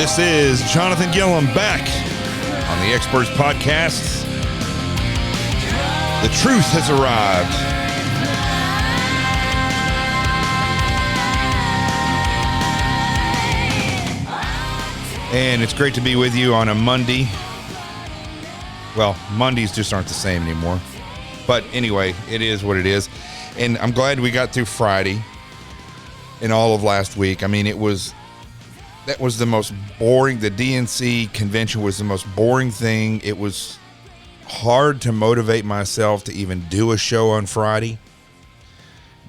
This is Jonathan Gilliam back on the Experts Podcast. The truth has arrived. And it's great to be with you on a Monday. Well, Mondays just aren't the same anymore. But anyway, it is what it is. And I'm glad we got through Friday and all of last week. I mean, that was the most boring. The DNC convention was the most boring thing. It was hard to motivate myself to even do a show on Friday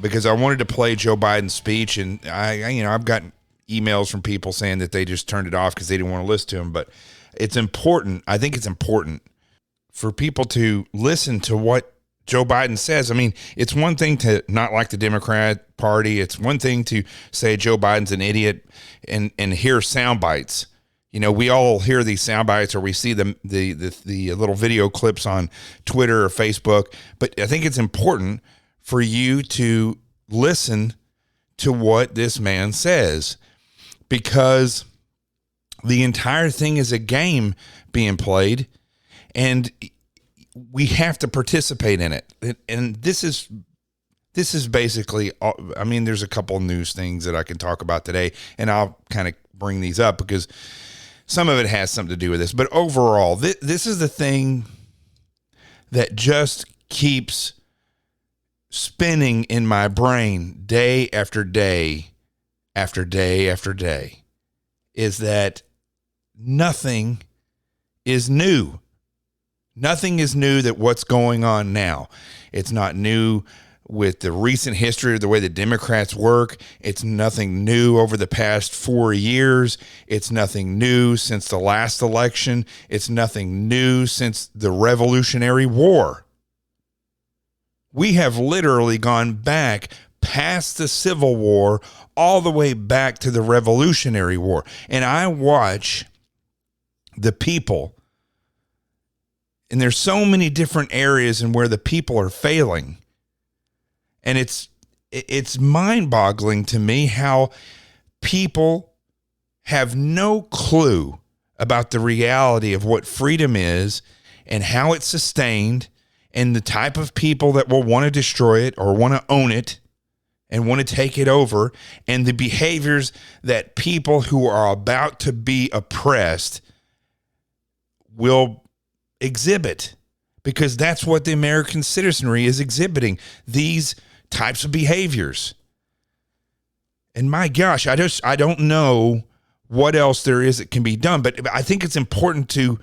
because I wanted to play Joe Biden's speech, and I've gotten emails from people saying that they just turned it off because they didn't want to listen to him. But it's important. I think it's important for people to listen to what Joe Biden says. I mean, it's one thing to not like the Democrat Party. It's one thing to say Joe Biden's an idiot and hear sound bites. You know, we all hear these sound bites or we see the little video clips on Twitter or Facebook. But I think it's important for you to listen to what this man says, because the entire thing is a game being played, and we have to participate in it. And this is basically, I mean, there's a couple news things that I can talk about today, and I'll kind of bring these up because some of it has something to do with this. But overall, this is the thing that just keeps spinning in my brain day after day after day after day, is that nothing is new. Nothing is new that what's going on now. It's not new with the recent history of the way the Democrats work. It's nothing new over the past 4 years. It's nothing new since the last election. It's nothing new since the Revolutionary War. We have literally gone back past the Civil War all the way back to the Revolutionary War. And I watch the people, and there's so many different areas in where the people are failing. And it's mind-boggling to me how people have no clue about the reality of what freedom is and how it's sustained and the type of people that will want to destroy it or want to own it and want to take it over, and the behaviors that people who are about to be oppressed will exhibit, because that's what the American citizenry is exhibiting, these types of behaviors. And my gosh, I don't know what else there is that can be done, but I think it's important to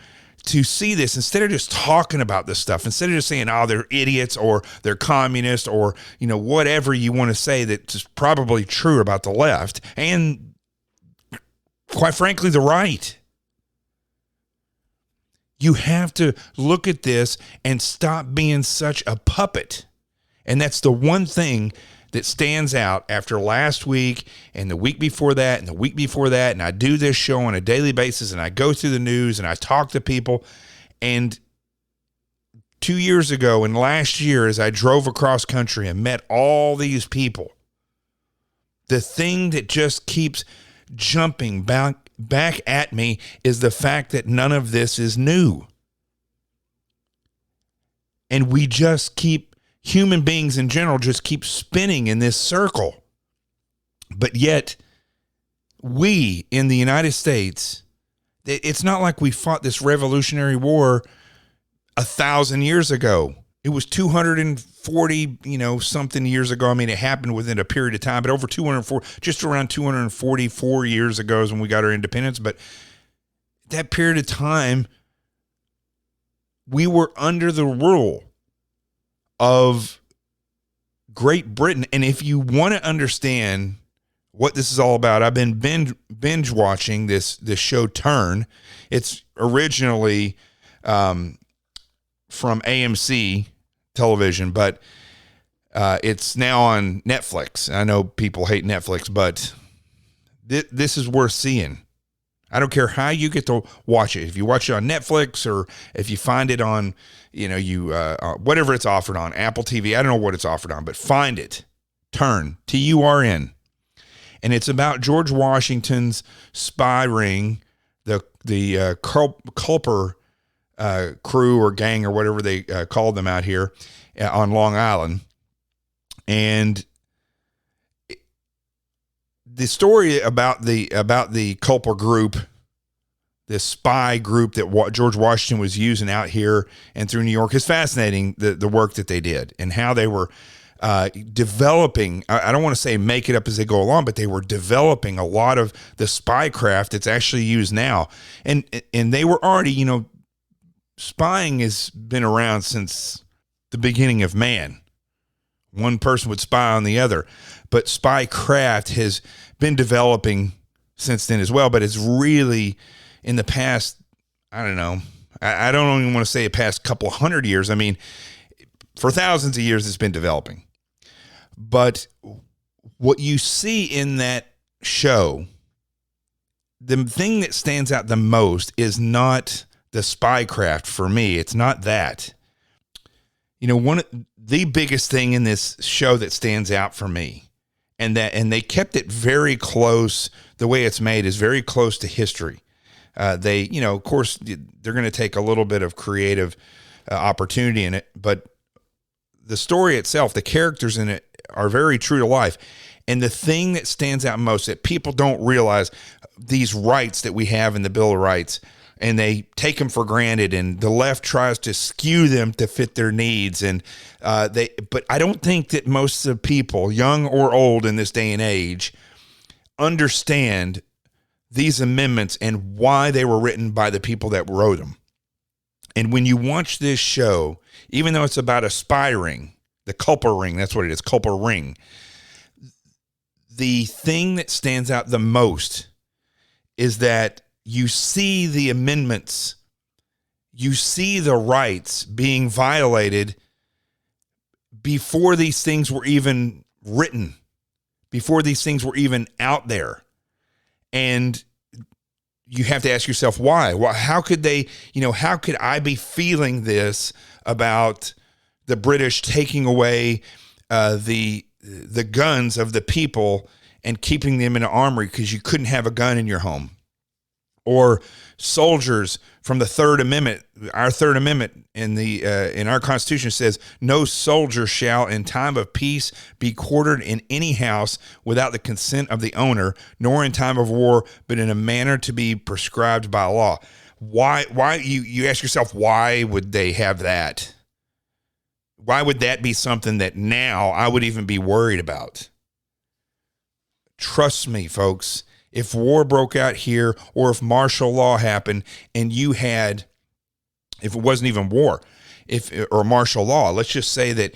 see this instead of just talking about this stuff, instead of just saying, oh, they're idiots or they're communists or, you know, whatever you want to say that's probably true about the left and, quite frankly, the right. You have to look at this and stop being such a puppet. And that's the one thing that stands out after last week and the week before that and the week before that. And I do this show on a daily basis, and I go through the news and I talk to people. And 2 years ago and last year, as I drove across country and met all these people, the thing that just keeps jumping back at me is the fact that none of this is new. And we just keep, human beings in general just keep spinning in this circle. But yet, we in the United States, it's not like we fought this Revolutionary War 1,000 years ago. It was 240, something years ago. I mean, it happened within a period of time, but over 204, just around 244 years ago is when we got our independence. But that period of time, we were under the rule of Great Britain. And if you want to understand what this is all about, I've been binge watching this show Turn. It's originally from AMC television, but it's now on Netflix. I know people hate Netflix, but this is worth seeing. I don't care how you get to watch it. If you watch it on Netflix or if you find it on, whatever it's offered on, Apple TV, I don't know what it's offered on, but find it. Turn, Turn. And it's about George Washington's spy ring Culper crew or gang or whatever they called them out here on Long Island. And the story about the Culper group, this spy group that George Washington was using out here and through New York, is fascinating. The work that they did and how they were developing. I don't want to say make it up as they go along, but they were developing a lot of the spy craft that's actually used now. And they were already, spying has been around since the beginning of man. One person would spy on the other, but spy craft has been developing since then as well. But it's really in the past, I don't know. I don't even want to say the past couple hundred years. I mean, for thousands of years, it's been developing. But what you see in that show, the thing that stands out the most is not the spy craft for me. It's not that. The biggest thing in this show that stands out for me, and they kept it very close. The way it's made is very close to history. They, of course, they're going to take a little bit of creative opportunity in it, but the story itself, the characters in it are very true to life. And the thing that stands out most that people don't realize, these rights that we have in the Bill of Rights, and they take them for granted, and the left tries to skew them to fit their needs. And but I don't think that most of the people, young or old in this day and age, understand these amendments and why they were written by the people that wrote them. And when you watch this show, even though it's about a spy ring, the Culper ring, that's what it is, Culper ring, the thing that stands out the most is that you see the amendments, you see the rights being violated before these things were even written, before these things were even out there. And you have to ask yourself, why? How could they, how could I be feeling this about the British taking away the guns of the people and keeping them in an armory because you couldn't have a gun in your home? Or soldiers from the Third Amendment. Our Third Amendment in our Constitution says, no soldier shall in time of peace be quartered in any house without the consent of the owner, nor in time of war, but in a manner to be prescribed by law. Why you ask yourself, why would they have that? Why would that be something that now I would even be worried about? Trust me, folks. If war broke out here, or if martial law happened and you had, if it wasn't even war, or martial law, let's just say that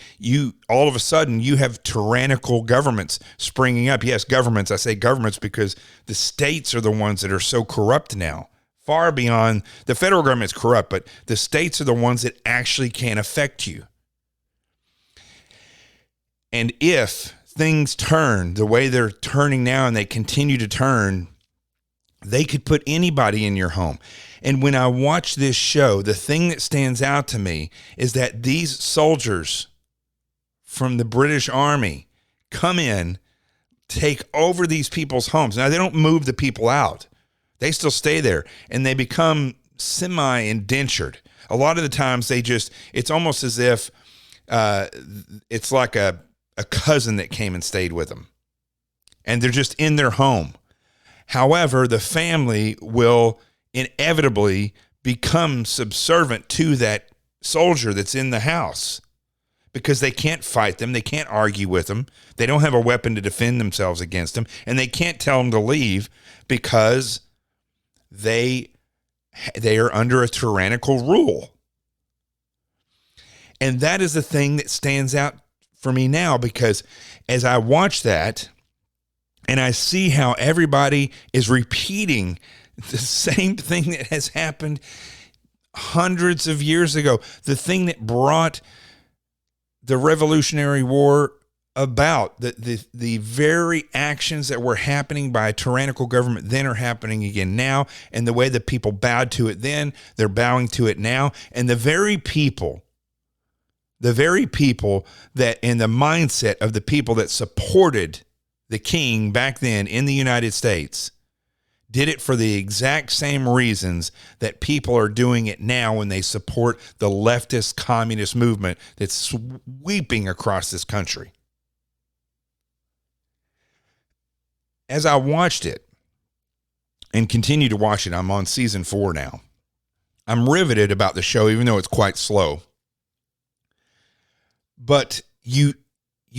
all of a sudden you have tyrannical governments springing up. Yes, governments. I say governments because the states are the ones that are so corrupt now, far beyond the federal government's corrupt, but the states are the ones that actually can affect you. And if things turn the way they're turning now, and they continue to turn, they could put anybody in your home. And when I watch this show, the thing that stands out to me is that these soldiers from the British Army come in, take over these people's homes. Now, they don't move the people out. They still stay there, and they become semi-indentured. A lot of the times it's almost as if it's like a cousin that came and stayed with them, and they're just in their home. However, the family will inevitably become subservient to that soldier that's in the house because they can't fight them. They can't argue with them. They don't have a weapon to defend themselves against them, and they can't tell them to leave because they are under a tyrannical rule. And that is the thing that stands out for me now, because as I watch that and I see how everybody is repeating the same thing that has happened hundreds of years ago, the thing that brought the Revolutionary War about, the very actions that were happening by a tyrannical government then are happening again now, and the way that people bowed to it then, they're bowing to it now. And the very people that, in the mindset of the people that supported the king back then in the United States, did it for the exact same reasons that people are doing it now when they support the leftist communist movement that's sweeping across this country. As I watched it and continue to watch it, I'm on season 4 now. I'm riveted about the show, even though it's quite slow. But you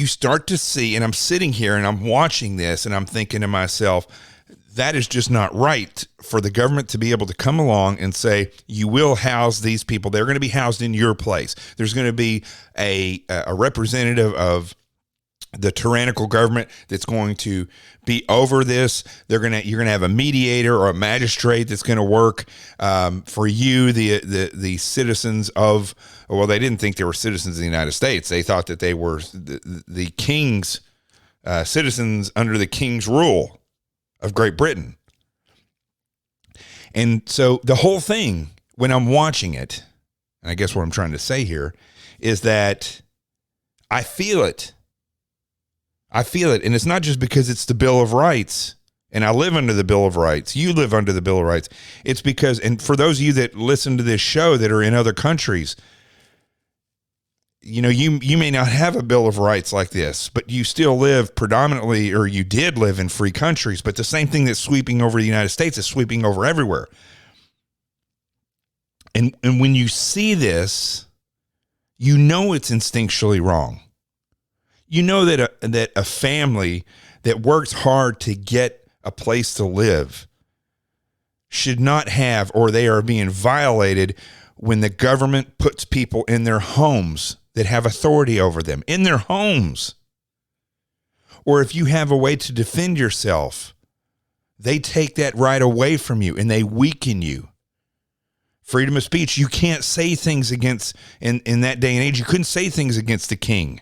start to see, and I'm sitting here and I'm watching this and I'm thinking to myself, that is just not right for the government to be able to come along and say, you will house these people. They're going to be housed in your place. There's going to be a representative of the tyrannical government that's going to be over this. You're going to have a mediator or a magistrate that's going to work for you, the citizens of. Well, they didn't think they were citizens of the United States. They thought that they were the king's citizens under the king's rule of Great Britain. And so the whole thing, when I'm watching it, and I guess what I'm trying to say here is that I feel it. I feel it. And it's not just because it's the Bill of Rights and I live under the Bill of Rights. You live under the Bill of Rights. It's because, and for those of you that listen to this show that are in other countries, you know, you may not have a Bill of Rights like this, but you still live predominantly, or you did live in free countries, but the same thing that's sweeping over the United States is sweeping over everywhere. And when you see this, you know it's instinctually wrong. You know that a family that works hard to get a place to live should not have, or they are being violated when the government puts people in their homes that have authority over them, in their homes. Or if you have a way to defend yourself, they take that right away from you and they weaken you. Freedom of speech, you can't say things against, in that day and age, you couldn't say things against the king.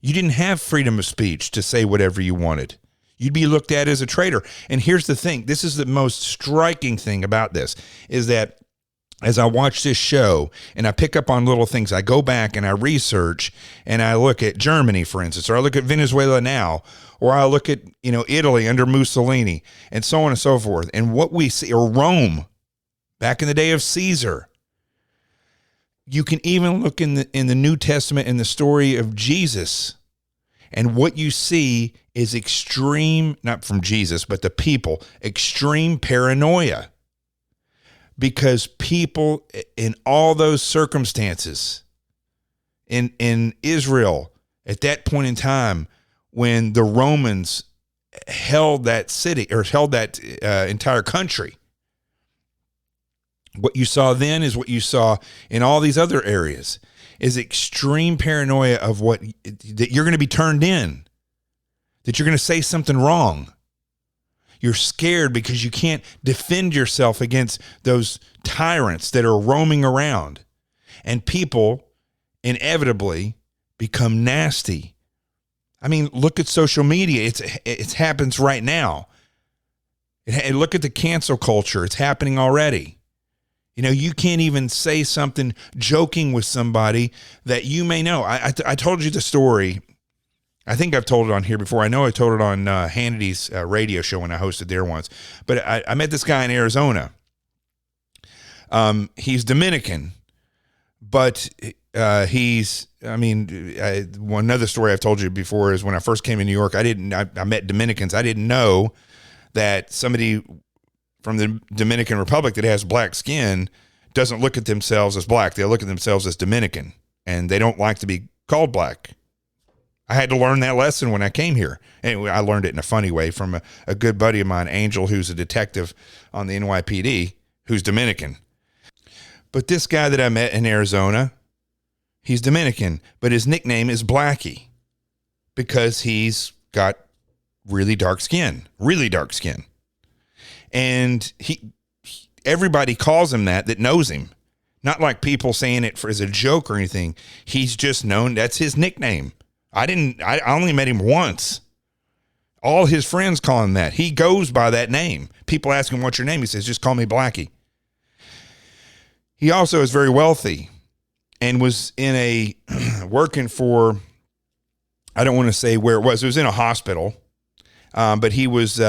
You didn't have freedom of speech to say whatever you wanted. You'd be looked at as a traitor. And here's the thing, this is the most striking thing about this, is that as I watch this show and I pick up on little things, I go back and I research and I look at Germany, for instance, or I look at Venezuela now, or I look at, Italy under Mussolini and so on and so forth. And what we see, or Rome, back in the day of Caesar. You can even look in the New Testament in the story of Jesus. And what you see is extreme, not from Jesus, but the people, extreme paranoia. Because people in all those circumstances in Israel at that point in time, when the Romans held that city or held that entire country, what you saw then is what you saw in all these other areas, is extreme paranoia of that you're going to be turned in, that you're going to say something wrong. You're scared because you can't defend yourself against those tyrants that are roaming around. And people inevitably become nasty. I mean, look at social media. It happens right now. Look at the cancel culture. It's happening already. You can't even say something joking with somebody that you may know. I told you the story. I think I've told it on here before. I know I told it on Hannity's radio show when I hosted there once. But I met this guy in Arizona. He's Dominican, but one other story I've told you before is when I first came to New York, I met Dominicans. I didn't know that somebody from the Dominican Republic that has black skin doesn't look at themselves as black. They look at themselves as Dominican, and they don't like to be called black. I had to learn that lesson when I came here. Anyway, I learned it in a funny way from a good buddy of mine, Angel, who's a detective on the NYPD, who's Dominican. But this guy that I met in Arizona, he's Dominican, but his nickname is Blackie because he's got really dark skin. And everybody calls him that knows him. Not like people saying it as a joke or anything. He's just known, that's his nickname. I only met him once. All his friends call him that. He goes by that name. People ask him, what's your name? He says, just call me Blackie. He also is very wealthy and was working for, I don't want to say where it was in a hospital, but he was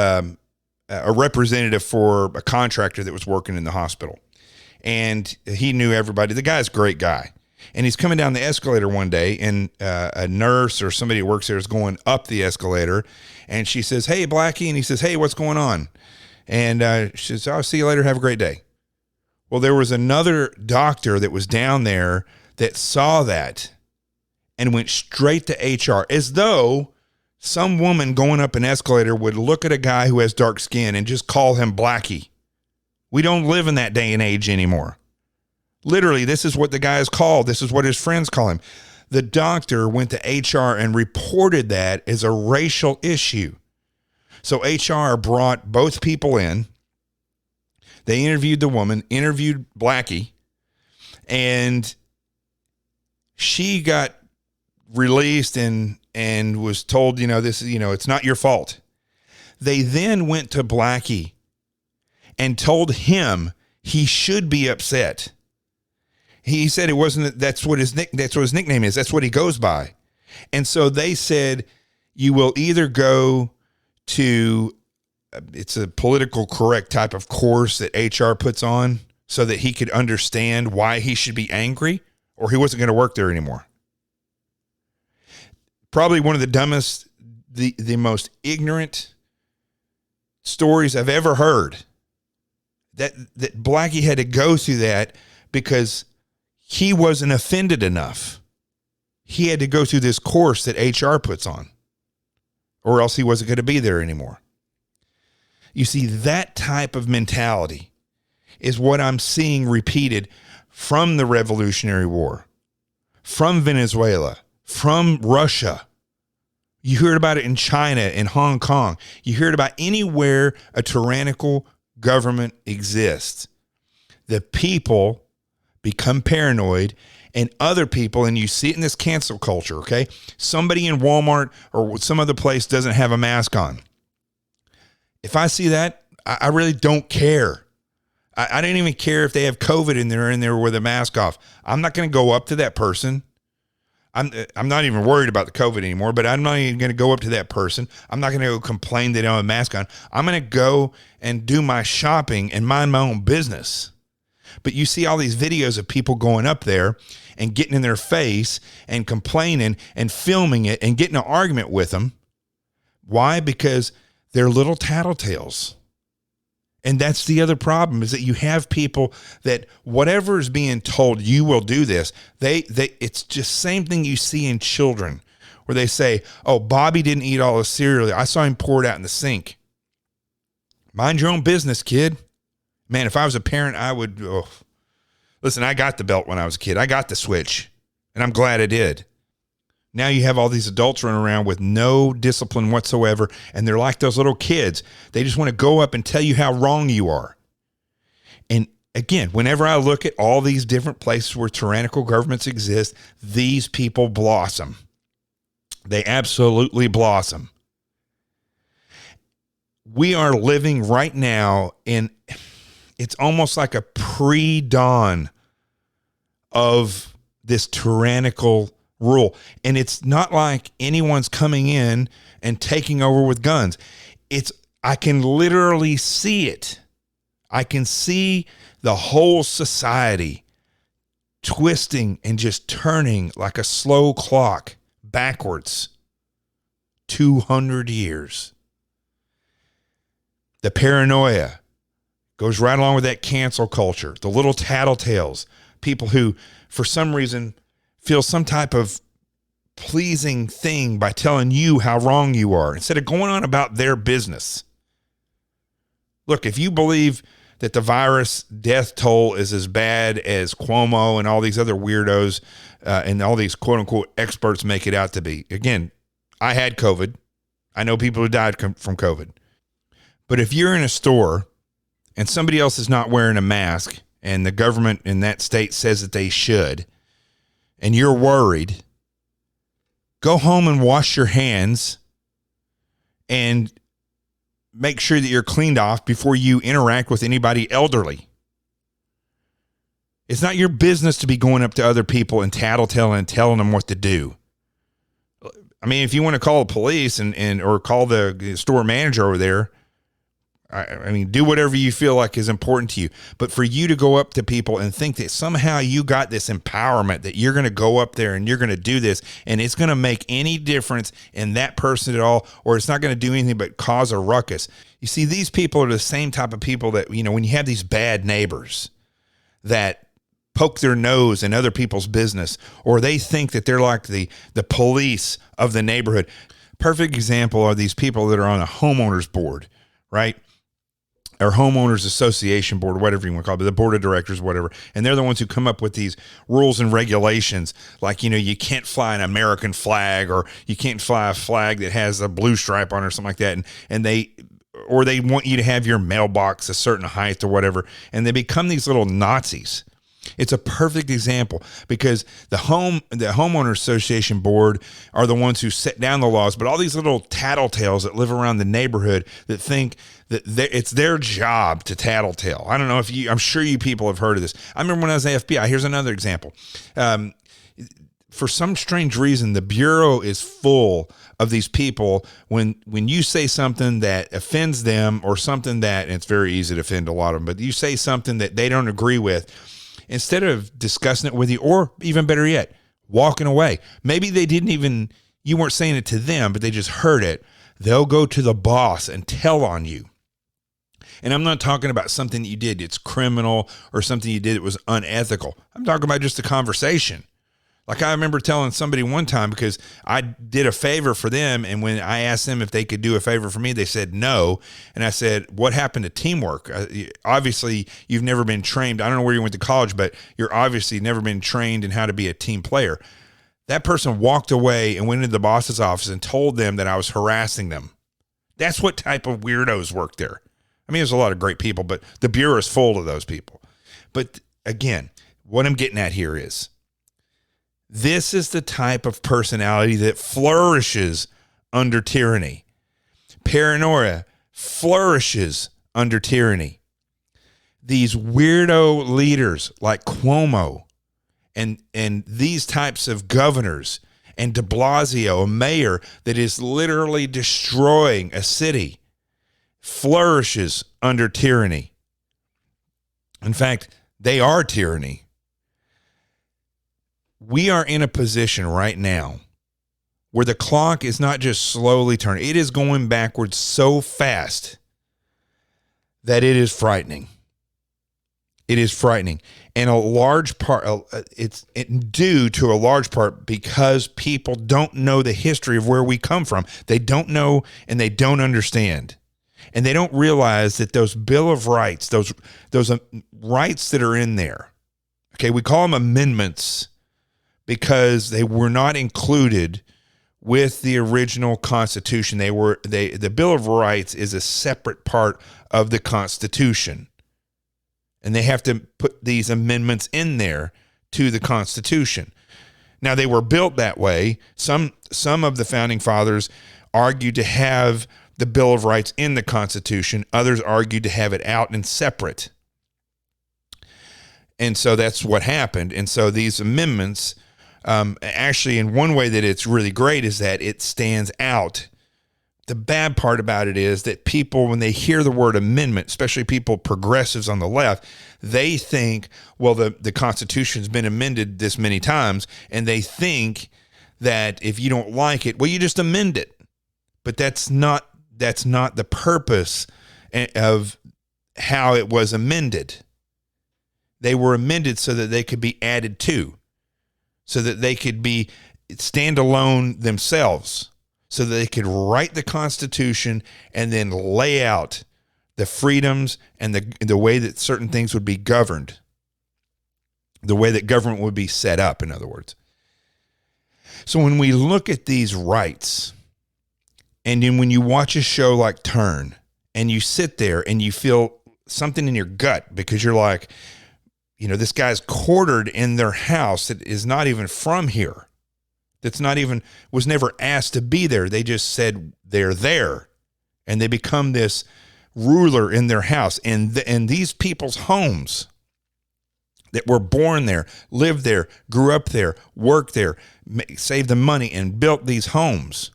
a representative for a contractor that was working in the hospital. And he knew everybody. The guy's a great guy. And he's coming down the escalator one day, and a nurse or somebody who works there is going up the escalator. And she says, "Hey, Blackie." And he says, "Hey, what's going on?" And she says, "I'll see you later. Have a great day." Well, there was another doctor that was down there that saw that and went straight to HR, as though some woman going up an escalator would look at a guy who has dark skin and just call him Blackie. We don't live in that day and age anymore. Literally, this is what the guy is called. This is what his friends call him. The doctor went to HR and reported that as a racial issue. So HR brought both people in. They interviewed the woman, interviewed Blackie, and she got released and was told, this is, it's not your fault. They then went to Blackie and told him he should be upset. He said it wasn't, that's what his nickname is. That's what he goes by. And so they said, you will either go to, it's a political correct type of course that HR puts on so that he could understand why he should be angry, or he wasn't going to work there anymore. Probably one of the dumbest, the most ignorant stories I've ever heard. That Blackie had to go through that because he wasn't offended enough. He had to go through this course that HR puts on, or else he wasn't going to be there anymore. You see, that type of mentality is what I'm seeing repeated from the Revolutionary War, from Venezuela, from Russia. You heard about it in China, in Hong Kong. You heard about anywhere a tyrannical government exists. The people become paranoid, and other people, and you see it in this cancel culture, okay? Somebody in Walmart or some other place doesn't have a mask on. If I see that, I really don't care. I don't even care if they have COVID and they're in there with a mask off. I'm not going to go up to that person. I'm not even worried about the COVID anymore, but I'm not even going to go up to that person. I'm not going to go complain they don't have a mask on. I'm going to go and do my shopping and mind my own business. But you see all these videos of people going up there and getting in their face and complaining and filming it and getting an argument with them. Why? Because they're little tattletales. And that's the other problem, is that you have people that whatever is being told, you will do this. It's just same thing you see in children where they say, "Oh, Bobby didn't eat all the cereal. I saw him pour it out in the sink." Mind your own business, kid. Man, if I was a parent, I would, listen, I got the belt when I was a kid. I got the switch, and I'm glad I did. Now you have all these adults running around with no discipline whatsoever, and they're like those little kids. They just want to go up and tell you how wrong you are. And again, whenever I look at all these different places where tyrannical governments exist, these people blossom. They absolutely blossom. We are living right now in, it's almost like a pre-dawn of this tyrannical rule. And it's not like anyone's coming in and taking over with guns. I can literally see it. I can see the whole society twisting and just turning like a slow clock backwards 200 years. The paranoia goes right along with that cancel culture. The little tattletales, people who for some reason feel some type of pleasing thing by telling you how wrong you are instead of going on about their business. Look, if you believe that the virus death toll is as bad as Cuomo and all these other weirdos and all these quote unquote experts make it out to be, again, I had COVID. I know people who died from COVID. But if you're in a store and somebody else is not wearing a mask and the government in that state says that they should, and you're worried, go home and wash your hands and make sure that you're cleaned off before you interact with anybody elderly. It's not your business to be going up to other people and tattletelling and telling them what to do. I mean, if you want to call the police or call the store manager over there, I mean, do whatever you feel like is important to you. But for you to go up to people and think that somehow you got this empowerment that you're going to go up there and you're going to do this and it's going to make any difference in that person at all, or it's not going to do anything but cause a ruckus. You see, these people are the same type of people that, you know, when you have these bad neighbors that poke their nose in other people's business, or they think that they're like the police of the neighborhood. Perfect example are these people that are on a homeowners board, right? Or homeowners association board, or whatever you want to call it, the board of directors, whatever. And they're the ones who come up with these rules and regulations. Like, you know, you can't fly an American flag, or you can't fly a flag that has a blue stripe on it or something like that. And they want you to have your mailbox a certain height or whatever. And they become these little Nazis. It's a perfect example because the homeowner association board are the ones who set down the laws, but all these little tattletales that live around the neighborhood that think that it's their job to tattletale. I don't know if I'm sure you people have heard of this. I remember when I was in the FBI, here's another example. For some strange reason, the Bureau is full of these people. When you say something that offends them, or something that, and it's very easy to offend a lot of them, but you say something that they don't agree with, instead of discussing it with you, or even better yet, walking away. Maybe you weren't saying it to them, but they just heard it. They'll go to the boss and tell on you. And I'm not talking about something that you did that's criminal or something you did that was unethical. I'm talking about just a conversation. Like I remember telling somebody one time, because I did a favor for them, and when I asked them if they could do a favor for me, they said no. And I said, what happened to teamwork? Obviously, you've never been trained. I don't know where you went to college, but you're obviously never been trained in how to be a team player. That person walked away and went into the boss's office and told them that I was harassing them. That's what type of weirdos work there. I mean, there's a lot of great people, but the Bureau is full of those people. But again, what I'm getting at here is, this is the type of personality that flourishes under tyranny. Paranoia flourishes under tyranny. These weirdo leaders like Cuomo and these types of governors, and de Blasio, a mayor that is literally destroying a city, flourishes under tyranny. In fact, they are tyranny. We are in a position right now where the clock is not just slowly turning. It is going backwards so fast that it is frightening. It is frightening. And a large part, it's due to a large part because people don't know the history of where we come from. They don't know, and they don't understand. And they don't realize that those Bill of Rights, those rights that are in there, okay, we call them amendments, because they were not included with the original Constitution. The Bill of Rights is a separate part of the Constitution. And they have to put these amendments in there to the Constitution. Now, they were built that way. Some of the founding fathers argued to have the Bill of Rights in the Constitution. Others argued to have it out and separate. And so that's what happened. And so these amendments, actually, in one way that it's really great is that it stands out. The bad part about it is that people, when they hear the word amendment, especially people, progressives on the left, they think, well, the Constitution's been amended this many times, and they think that if you don't like it, well, you just amend it. But that's not the purpose of how it was amended. They were amended so that they could be added to, so that they could be standalone themselves, so that they could write the Constitution and then lay out the freedoms and the way that certain things would be governed, the way that government would be set up, in other words. So when we look at these rights, and then when you watch a show like Turn, and you sit there and you feel something in your gut because you're like, you know, this guy's quartered in their house that is not even from here. Was never asked to be there. They just said they're there, and they become this ruler in their house. And these people's homes that were born there, lived there, grew up there, worked there, saved the money and built these homes,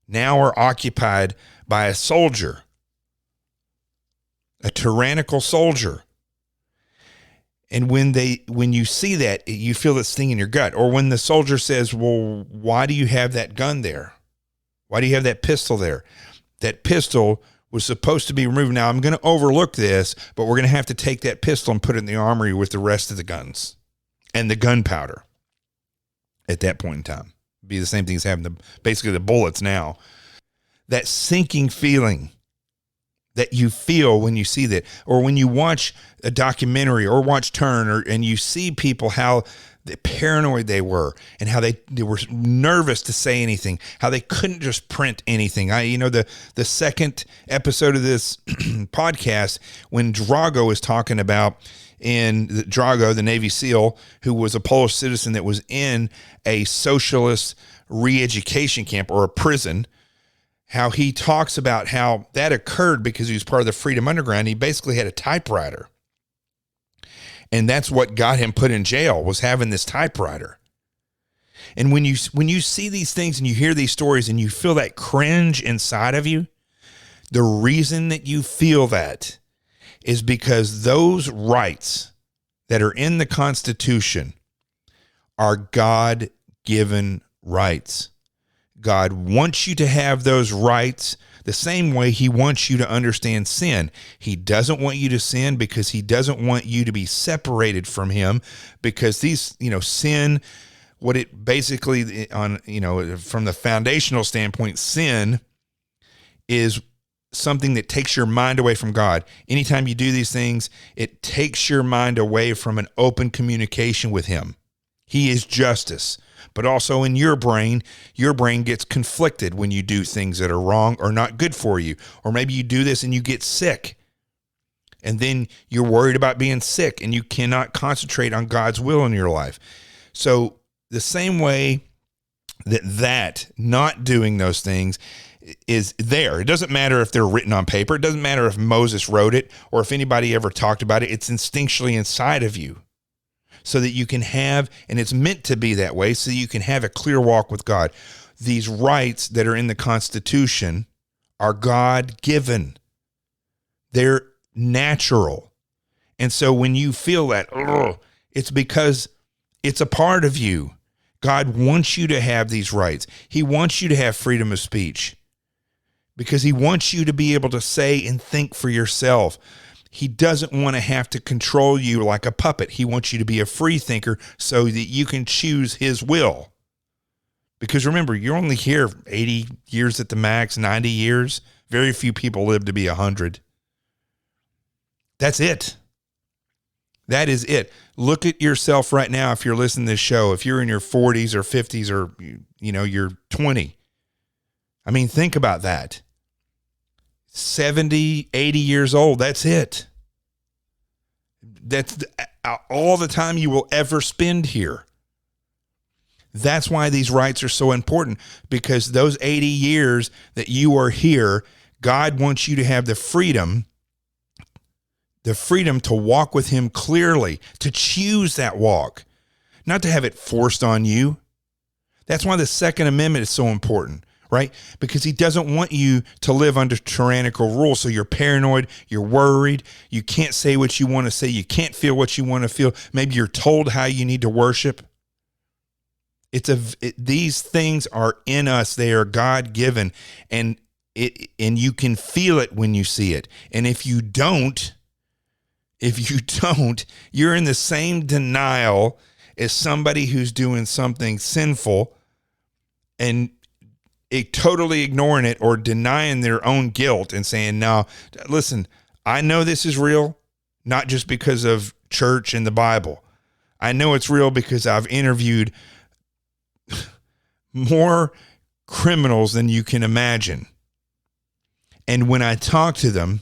now are occupied by a soldier a tyrannical soldier. And when you see that, you feel this thing in your gut. Or when the soldier says, well, why do you have that gun there? Why do you have that pistol there? That pistol was supposed to be removed. Now, I'm going to overlook this, but we're going to have to take that pistol and put it in the armory with the rest of the guns and the gunpowder at that point in time. It'd be the same thing as having basically the bullets now. That sinking feeling that you feel when you see that, or when you watch a documentary or watch Turn, and you see people, how paranoid they were and how they were nervous to say anything, how they couldn't just print anything. The second episode of this podcast, when Drago is talking about, Drago, the Navy SEAL, who was a Polish citizen that was in a socialist re-education camp or a prison, how he talks about how that occurred because he was part of the Freedom Underground. He basically had a typewriter. And that's what got him put in jail, was having this typewriter. And when you see these things and you hear these stories and you feel that cringe inside of you, the reason that you feel that is because those rights that are in the Constitution are God-given rights. God wants you to have those rights the same way he wants you to understand sin. He doesn't want you to sin because he doesn't want you to be separated from him, because sin, what it basically from the foundational standpoint, sin is something that takes your mind away from God. Anytime you do these things, it takes your mind away from an open communication with him. He is justice. But also in your brain gets conflicted when you do things that are wrong or not good for you. Or maybe you do this and you get sick. And then you're worried about being sick and you cannot concentrate on God's will in your life. So the same way that not doing those things is there. It doesn't matter if they're written on paper. It doesn't matter if Moses wrote it or if anybody ever talked about it. It's instinctually inside of you. So that you can have, and it's meant to be that way, so you can have a clear walk with God. These rights that are in the Constitution are God-given. They're natural. And so when you feel that, it's because it's a part of you. God wants you to have these rights. He wants you to have freedom of speech because he wants you to be able to say and think for yourself. He doesn't want to have to control you like a puppet. He wants you to be a free thinker so that you can choose his will. Because remember, you're only here 80 years at the max, 90 years. Very few people live to be 100. That's it. That is it. Look at yourself right now if you're listening to this show. If you're in your 40s or 50s or, you're 20. I mean, think about that. 70, 80 years old, that's it. That's all the time you will ever spend here. That's why these rights are so important, because those 80 years that you are here, God wants you to have the freedom to walk with him clearly, to choose that walk, not to have it forced on you. That's why the Second Amendment is so important. Right? Because he doesn't want you to live under tyrannical rule. So you're paranoid, you're worried, you can't say what you want to say, you can't feel what you want to feel. Maybe you're told how you need to worship. These things are in us. They are God-given, and you can feel it when you see it. And if you don't, you're in the same denial as somebody who's doing something sinful and totally ignoring it or denying their own guilt and saying, no, listen, I know this is real, not just because of church and the Bible. I know it's real because I've interviewed more criminals than you can imagine. And when I talk to them,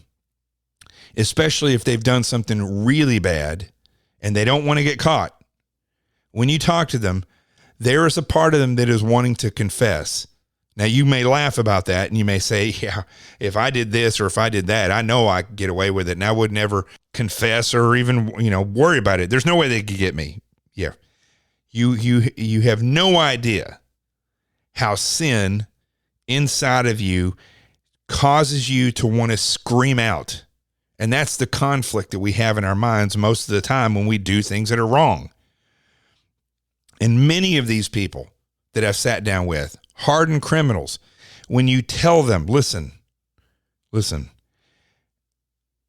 especially if they've done something really bad and they don't want to get caught, when you talk to them, there is a part of them that is wanting to confess. Now, you may laugh about that and you may say, yeah, if I did this or if I did that, I know I could get away with it and I would never confess or even, worry about it. There's no way they could get me. Yeah. You have no idea how sin inside of you causes you to want to scream out And that's the conflict that we have in our minds most of the time when we do things that are wrong. And many of these people that I've sat down with, hardened criminals, when you tell them, listen,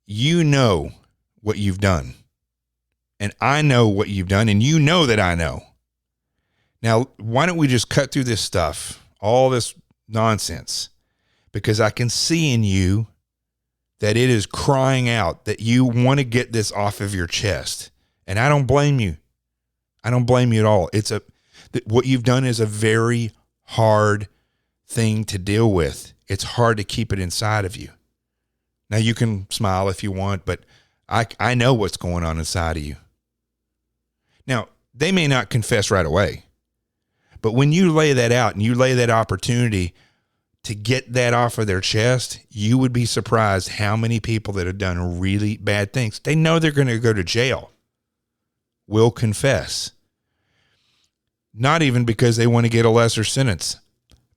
you know what you've done. And I know what you've done, and you know that I know. Now, why don't we just cut through this stuff, all this nonsense, because I can see in you that it is crying out that you want to get this off of your chest. And I don't blame you. I don't blame you at all. What you've done is a very hard thing to deal with. It's hard to keep it inside of you. Now, you can smile if you want, but I know what's going on inside of you. Now, they may not confess right away, but when you lay that out and you lay that opportunity to get that off of their chest, you would be surprised how many people that have done really bad things, they know they're going to go to jail, will confess. Not even because they want to get a lesser sentence,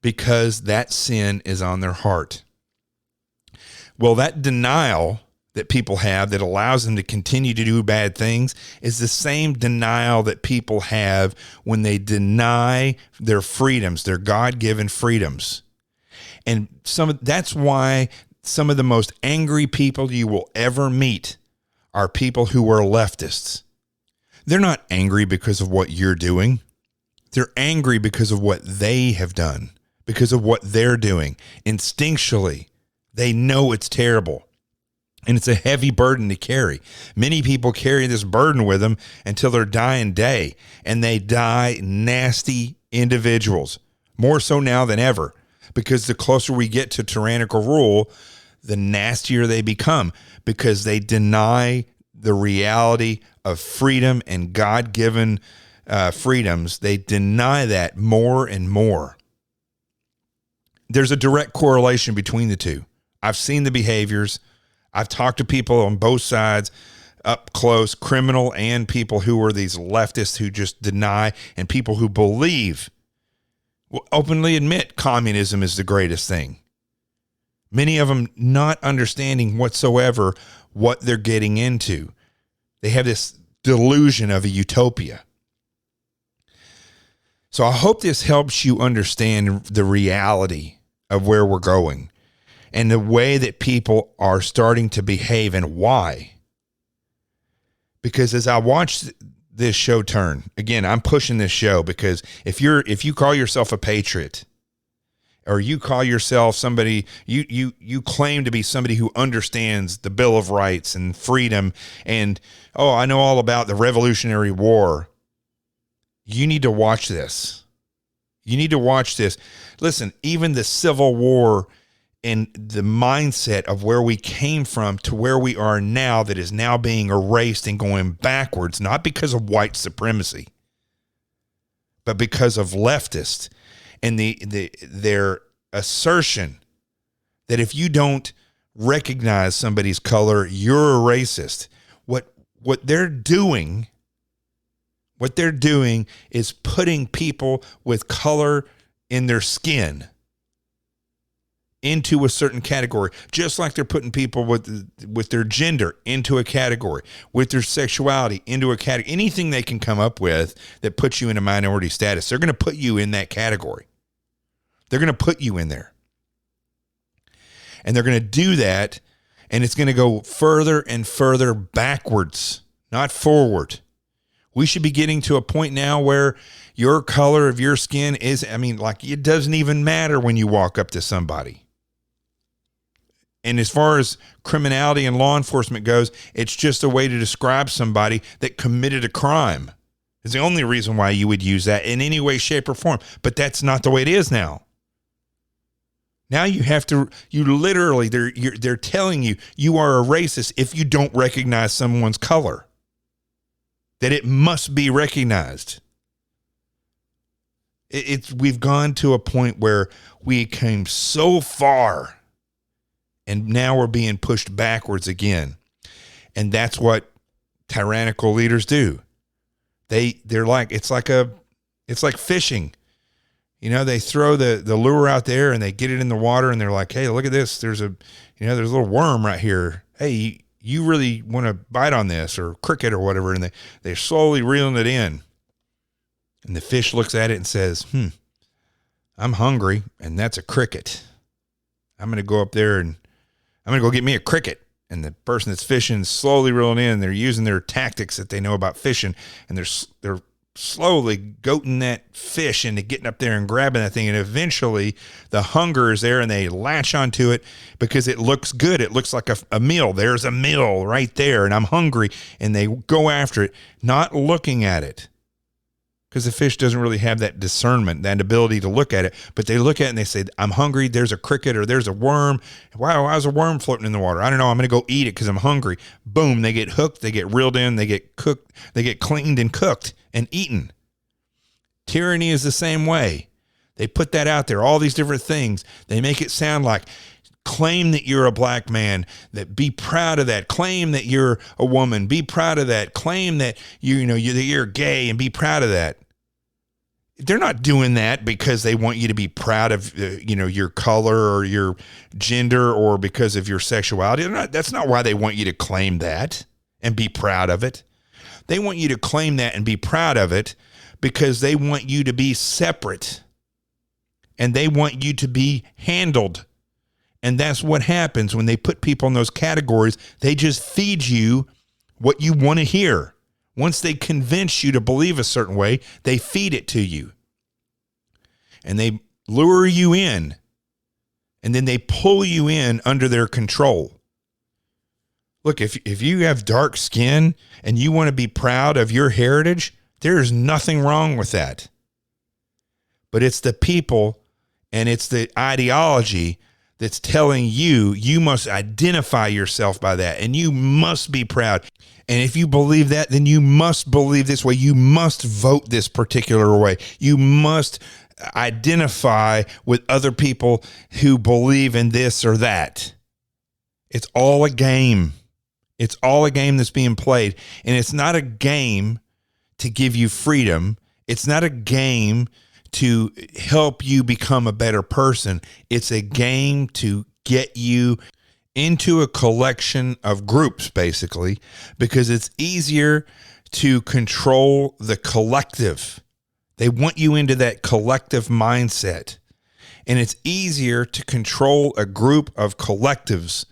because that sin is on their heart. Well, that denial that people have that allows them to continue to do bad things is the same denial that people have when they deny their freedoms, their God-given freedoms. And that's why some of the most angry people you will ever meet are people who are leftists. They're not angry because of what you're doing. They're angry because of what they have done, because of what they're doing. Instinctually, they know it's terrible. And it's a heavy burden to carry. Many people carry this burden with them until their dying day, and they die nasty individuals, more so now than ever, because the closer we get to tyrannical rule, the nastier they become, because they deny the reality of freedom and God-given freedoms. They deny that more and more. There's a direct correlation between the two. I've seen the behaviors. I've talked to people on both sides, up close, criminal and people who are these leftists who just deny, and people who believe, will openly admit communism is the greatest thing. Many of them not understanding whatsoever what they're getting into. They have this delusion of a utopia. So I hope this helps you understand the reality of where we're going and the way that people are starting to behave and why. Because as I watch this show turn, again, I'm pushing this show because if you call yourself a patriot, or you call yourself somebody, you claim to be somebody who understands the Bill of Rights and freedom and, I know all about the Revolutionary War. You need to watch this. You need to watch this. Listen, even the Civil War and the mindset of where we came from to where we are now that is now being erased and going backwards, not because of white supremacy, but because of leftists and their assertion that if you don't recognize somebody's color, you're a racist. What they're doing is putting people with color in their skin into a certain category, just like they're putting people with their gender into a category, with their sexuality into a category. Anything they can come up with that puts you in a minority status, they're going to put you in that category. They're going to put you in there. And they're going to do that, and it's going to go further and further backwards, not forward. We should be getting to a point now where your color of your skin is, it doesn't even matter when you walk up to somebody. And as far as criminality and law enforcement goes, it's just a way to describe somebody that committed a crime. It's the only reason why you would use that in any way, shape, or form. But that's not the way it is now. Now they're telling you you are a racist if you don't recognize someone's color. That it must be recognized. We've gone to a point where we came so far, and now we're being pushed backwards again. And that's what tyrannical leaders do. They're like, it's like fishing. They throw the lure out there and they get it in the water and they're like, hey, look at this. There's a little worm right here. Hey, you really want to bite on this, or cricket or whatever, and they're slowly reeling it in. And the fish looks at it and says, I'm hungry, and that's a cricket. I'm going to go up there and I'm going to go get me a cricket. And the person that's fishing is slowly reeling in. They're using their tactics that they know about fishing, and they're slowly goating that fish into getting up there and grabbing that thing. And eventually the hunger is there, and they latch onto it because it looks good. It looks like a meal. There's a meal right there, and I'm hungry. And they go after it, not looking at it, because the fish doesn't really have that discernment, that ability to look at it. But they look at it and they say, I'm hungry. There's a cricket, or there's a worm. Wow, why is a worm floating in the water? I don't know. I'm going to go eat it because I'm hungry. Boom, they get hooked. They get reeled in. They get cooked. They get cleaned and cooked and eaten. Tyranny is the same way. They put that out there, all these different things. They make it sound like, claim that you're a black man, that be proud of that. Claim that you're a woman, be proud of that. Claim that you're gay and be proud of that. They're not doing that because they want you to be proud of your color or your gender or because of your sexuality. That's not why they want you to claim that and be proud of it. They want you to claim that and be proud of it because they want you to be separate, and they want you to be handled. And that's what happens when they put people in those categories. They just feed you what you want to hear. Once they convince you to believe a certain way, they feed it to you. And they lure you in. And then they pull you in under their control. Look, if you have dark skin and you want to be proud of your heritage, there is nothing wrong with that. But it's the people and it's the ideology that's telling you must identify yourself by that, and you must be proud. And if you believe that, then you must believe this way. You must vote this particular way. You must identify with other people who believe in this or that. It's all a game. It's all a game that's being played. And it's not a game to give you freedom. It's not a game to help you become a better person. It's a game to get you into a collection of groups, basically, because it's easier to control the collective. They want you into that collective mindset. And it's easier to control a group of collectives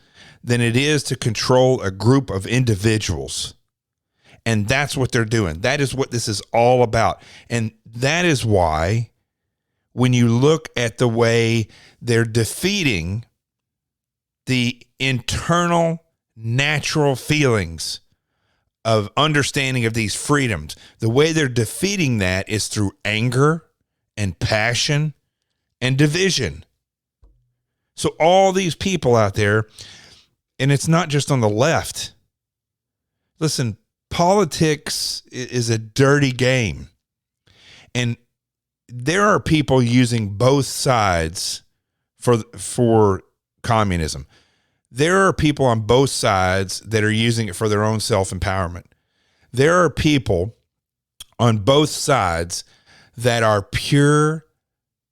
than it is to control a group of individuals. And that's what they're doing. That is what this is all about. And that is why when you look at the way they're defeating the internal natural feelings of understanding of these freedoms, the way they're defeating that is through anger and passion and division. So all these people out there, and it's not just on the left. Listen, politics is a dirty game. And there are people using both sides for communism. There are people on both sides that are using it for their own self-empowerment. There are people on both sides that are pure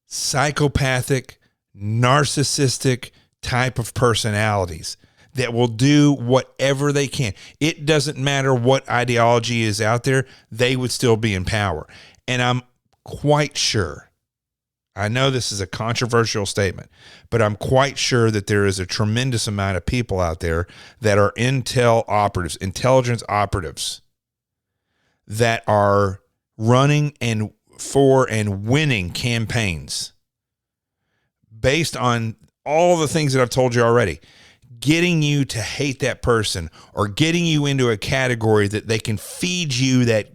psychopathic, narcissistic type of personalities that will do whatever they can. It doesn't matter what ideology is out there, they would still be in power. And I'm quite sure, I know this is a controversial statement, but I'm quite sure that there is a tremendous amount of people out there that are intel operatives, intelligence operatives, that are running and for and winning campaigns based on all the things that I've told you already, getting you to hate that person or getting you into a category that they can feed you that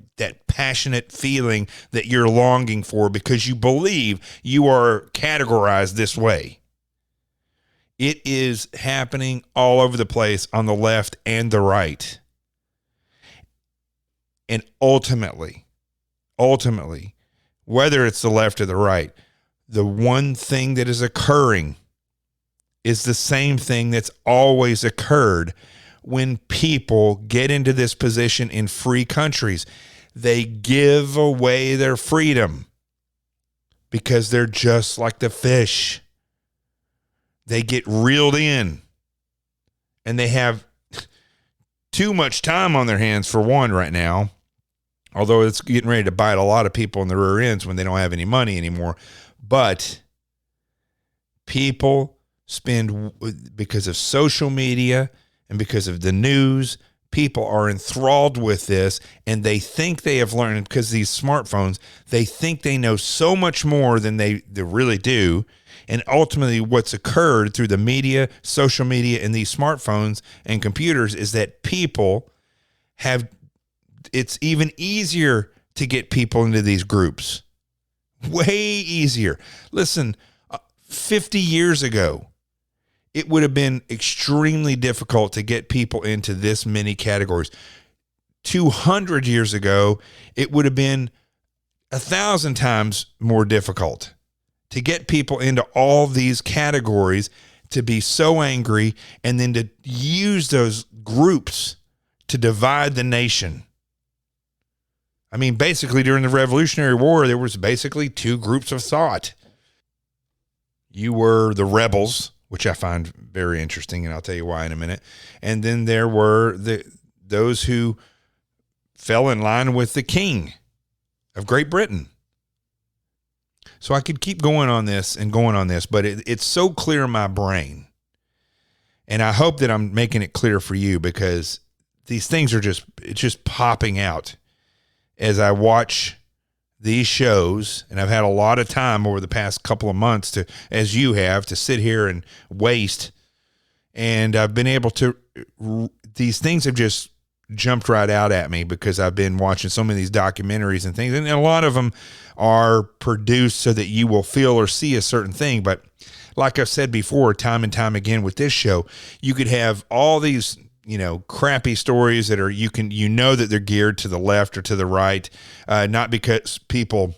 passionate feeling that you're longing for because you believe you are categorized this way. It is happening all over the place on the left and the right. And ultimately, whether it's the left or the right, the one thing that is occurring is the same thing that's always occurred when people get into this position in free countries. They give away their freedom because they're just like the fish. They get reeled in and they have too much time on their hands for one right now, although it's getting ready to bite a lot of people in the rear ends when they don't have any money anymore. But people spend, because of social media and because of the news, people are enthralled with this, and they think they have learned, because these smartphones, they think they know so much more than they really do. And ultimately what's occurred through the media, social media, and these smartphones and computers is that people have, it's even easier to get people into these groups. Way easier. Listen, 50 years ago, it would have been extremely difficult to get people into this many categories. 200 years ago, it would have been 1,000 times more difficult to get people into all these categories, to be so angry, and then to use those groups to divide the nation. I mean, basically during the Revolutionary War, there was basically two groups of thought. You were the rebels, which I find very interesting, and I'll tell you why in a minute. And then there were those who fell in line with the king of Great Britain. So I could keep going on this, but it's so clear in my brain. And I hope that I'm making it clear for you, because these things are just popping out as I watch these shows. And I've had a lot of time over the past couple of months to, as you have, to sit here and waste. And I've been able to, these things have just jumped right out at me because I've been watching so many of these documentaries and things. And a lot of them are produced so that you will feel or see a certain thing. But like I've said before, time and time again with this show, you could have all these, crappy stories that are, that they're geared to the left or to the right, not because people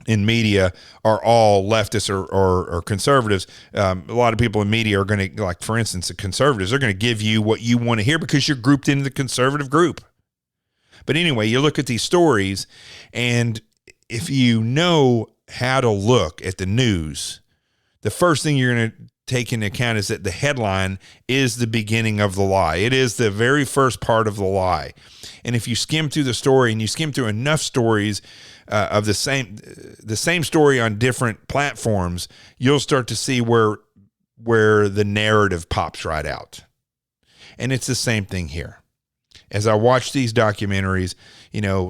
in media are all leftists or conservatives. A lot of people in media are going to, like, for instance, the conservatives are going to give you what you want to hear because you're grouped into the conservative group. But anyway, you look at these stories, and if you know how to look at the news, the first thing you're going to take into account is that the headline is the beginning of the lie. It is the very first part of the lie. And if you skim through the story and you skim through enough stories of the same story on different platforms, you'll start to see where the narrative pops right out. And it's the same thing here. As I watch these documentaries,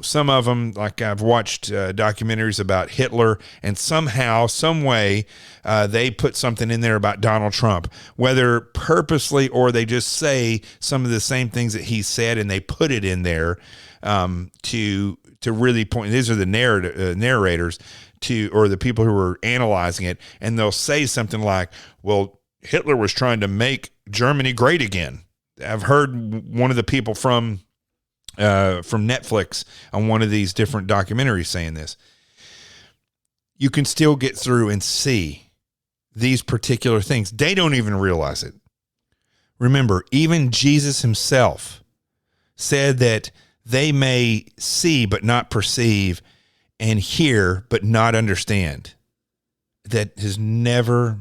some of them, like I've watched documentaries about Hitler, and somehow, some way, they put something in there about Donald Trump, whether purposely or they just say some of the same things that he said, and they put it in there to really point. These are the narrators or the people who are analyzing it, and they'll say something like, "Well, Hitler was trying to make Germany great again." I've heard one of the people from Netflix on one of these different documentaries saying this. You can still get through and see these particular things. They don't even realize it. Remember, even Jesus himself said that they may see but not perceive, and hear but not understand. That has never,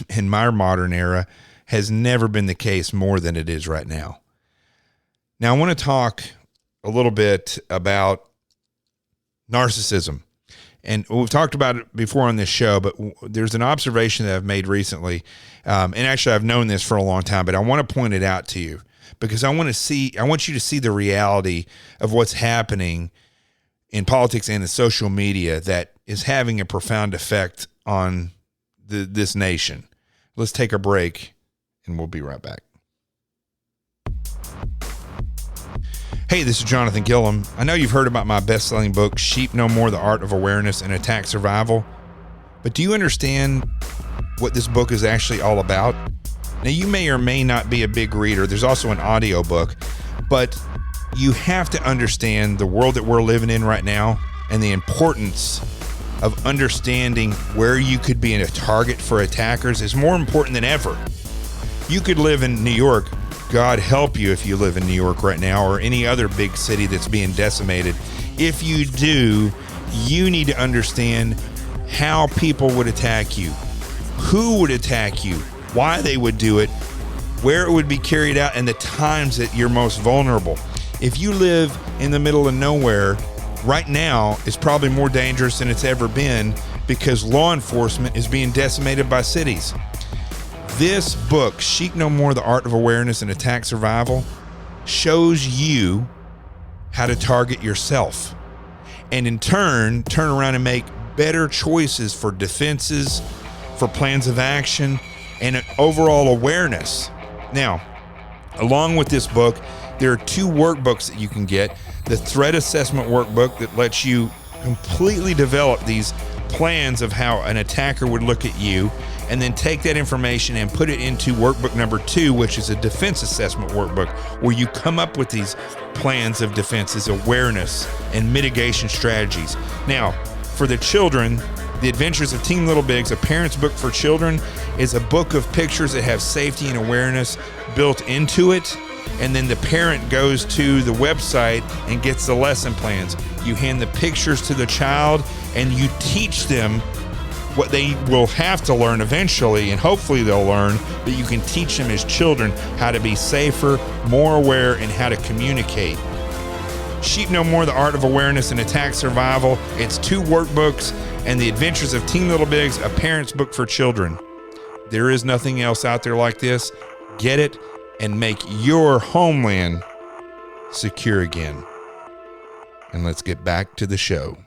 in my modern era, has never been the case more than it is right now. Now, I want to talk a little bit about narcissism. And we've talked about it before on this show, but there's an observation that I've made recently. And actually, I've known this for a long time, but I want to point it out to you because I want you to see the reality of what's happening in politics and in social media that is having a profound effect on this nation. Let's take a break. And we'll be right back. Hey, this is Jonathan Gilliam. I know you've heard about my best-selling book, Sheep No More, The Art of Awareness and Attack Survival. But do you understand what this book is actually all about? Now, you may or may not be a big reader. There's also an audio book. But you have to understand the world that we're living in right now and the importance of understanding where you could be a target for attackers is more important than ever. You could live in New York. God help you if you live in New York right now or any other big city that's being decimated. If you do, you need to understand how people would attack you, who would attack you, why they would do it, where it would be carried out, and the times that you're most vulnerable. If you live in the middle of nowhere, right now is probably more dangerous than it's ever been because law enforcement is being decimated by cities. This book, Sheep No More, The Art of Awareness and Attack Survival, shows you how to target yourself and in turn around and make better choices for defenses, for plans of action, and an overall awareness. Now, along with this book, there are 2 workbooks that you can get. The Threat Assessment Workbook that lets you completely develop these plans of how an attacker would look at you, and then take that information and put it into workbook number 2, which is a defense assessment workbook, where you come up with these plans of defenses, awareness, and mitigation strategies. Now, for the children, The Adventures of Team Little Bigs, a parent's book for children, is a book of pictures that have safety and awareness built into it. And then the parent goes to the website and gets the lesson plans. You hand the pictures to the child and you teach them what they will have to learn eventually, and hopefully they'll learn, but you can teach them as children how to be safer, more aware, and how to communicate. Sheep No More, The Art of Awareness and Attack Survival. It's 2 workbooks, and The Adventures of Team Little Bigs, a parent's book for children. There is nothing else out there like this. Get it and make your homeland secure again. And let's get back to the show.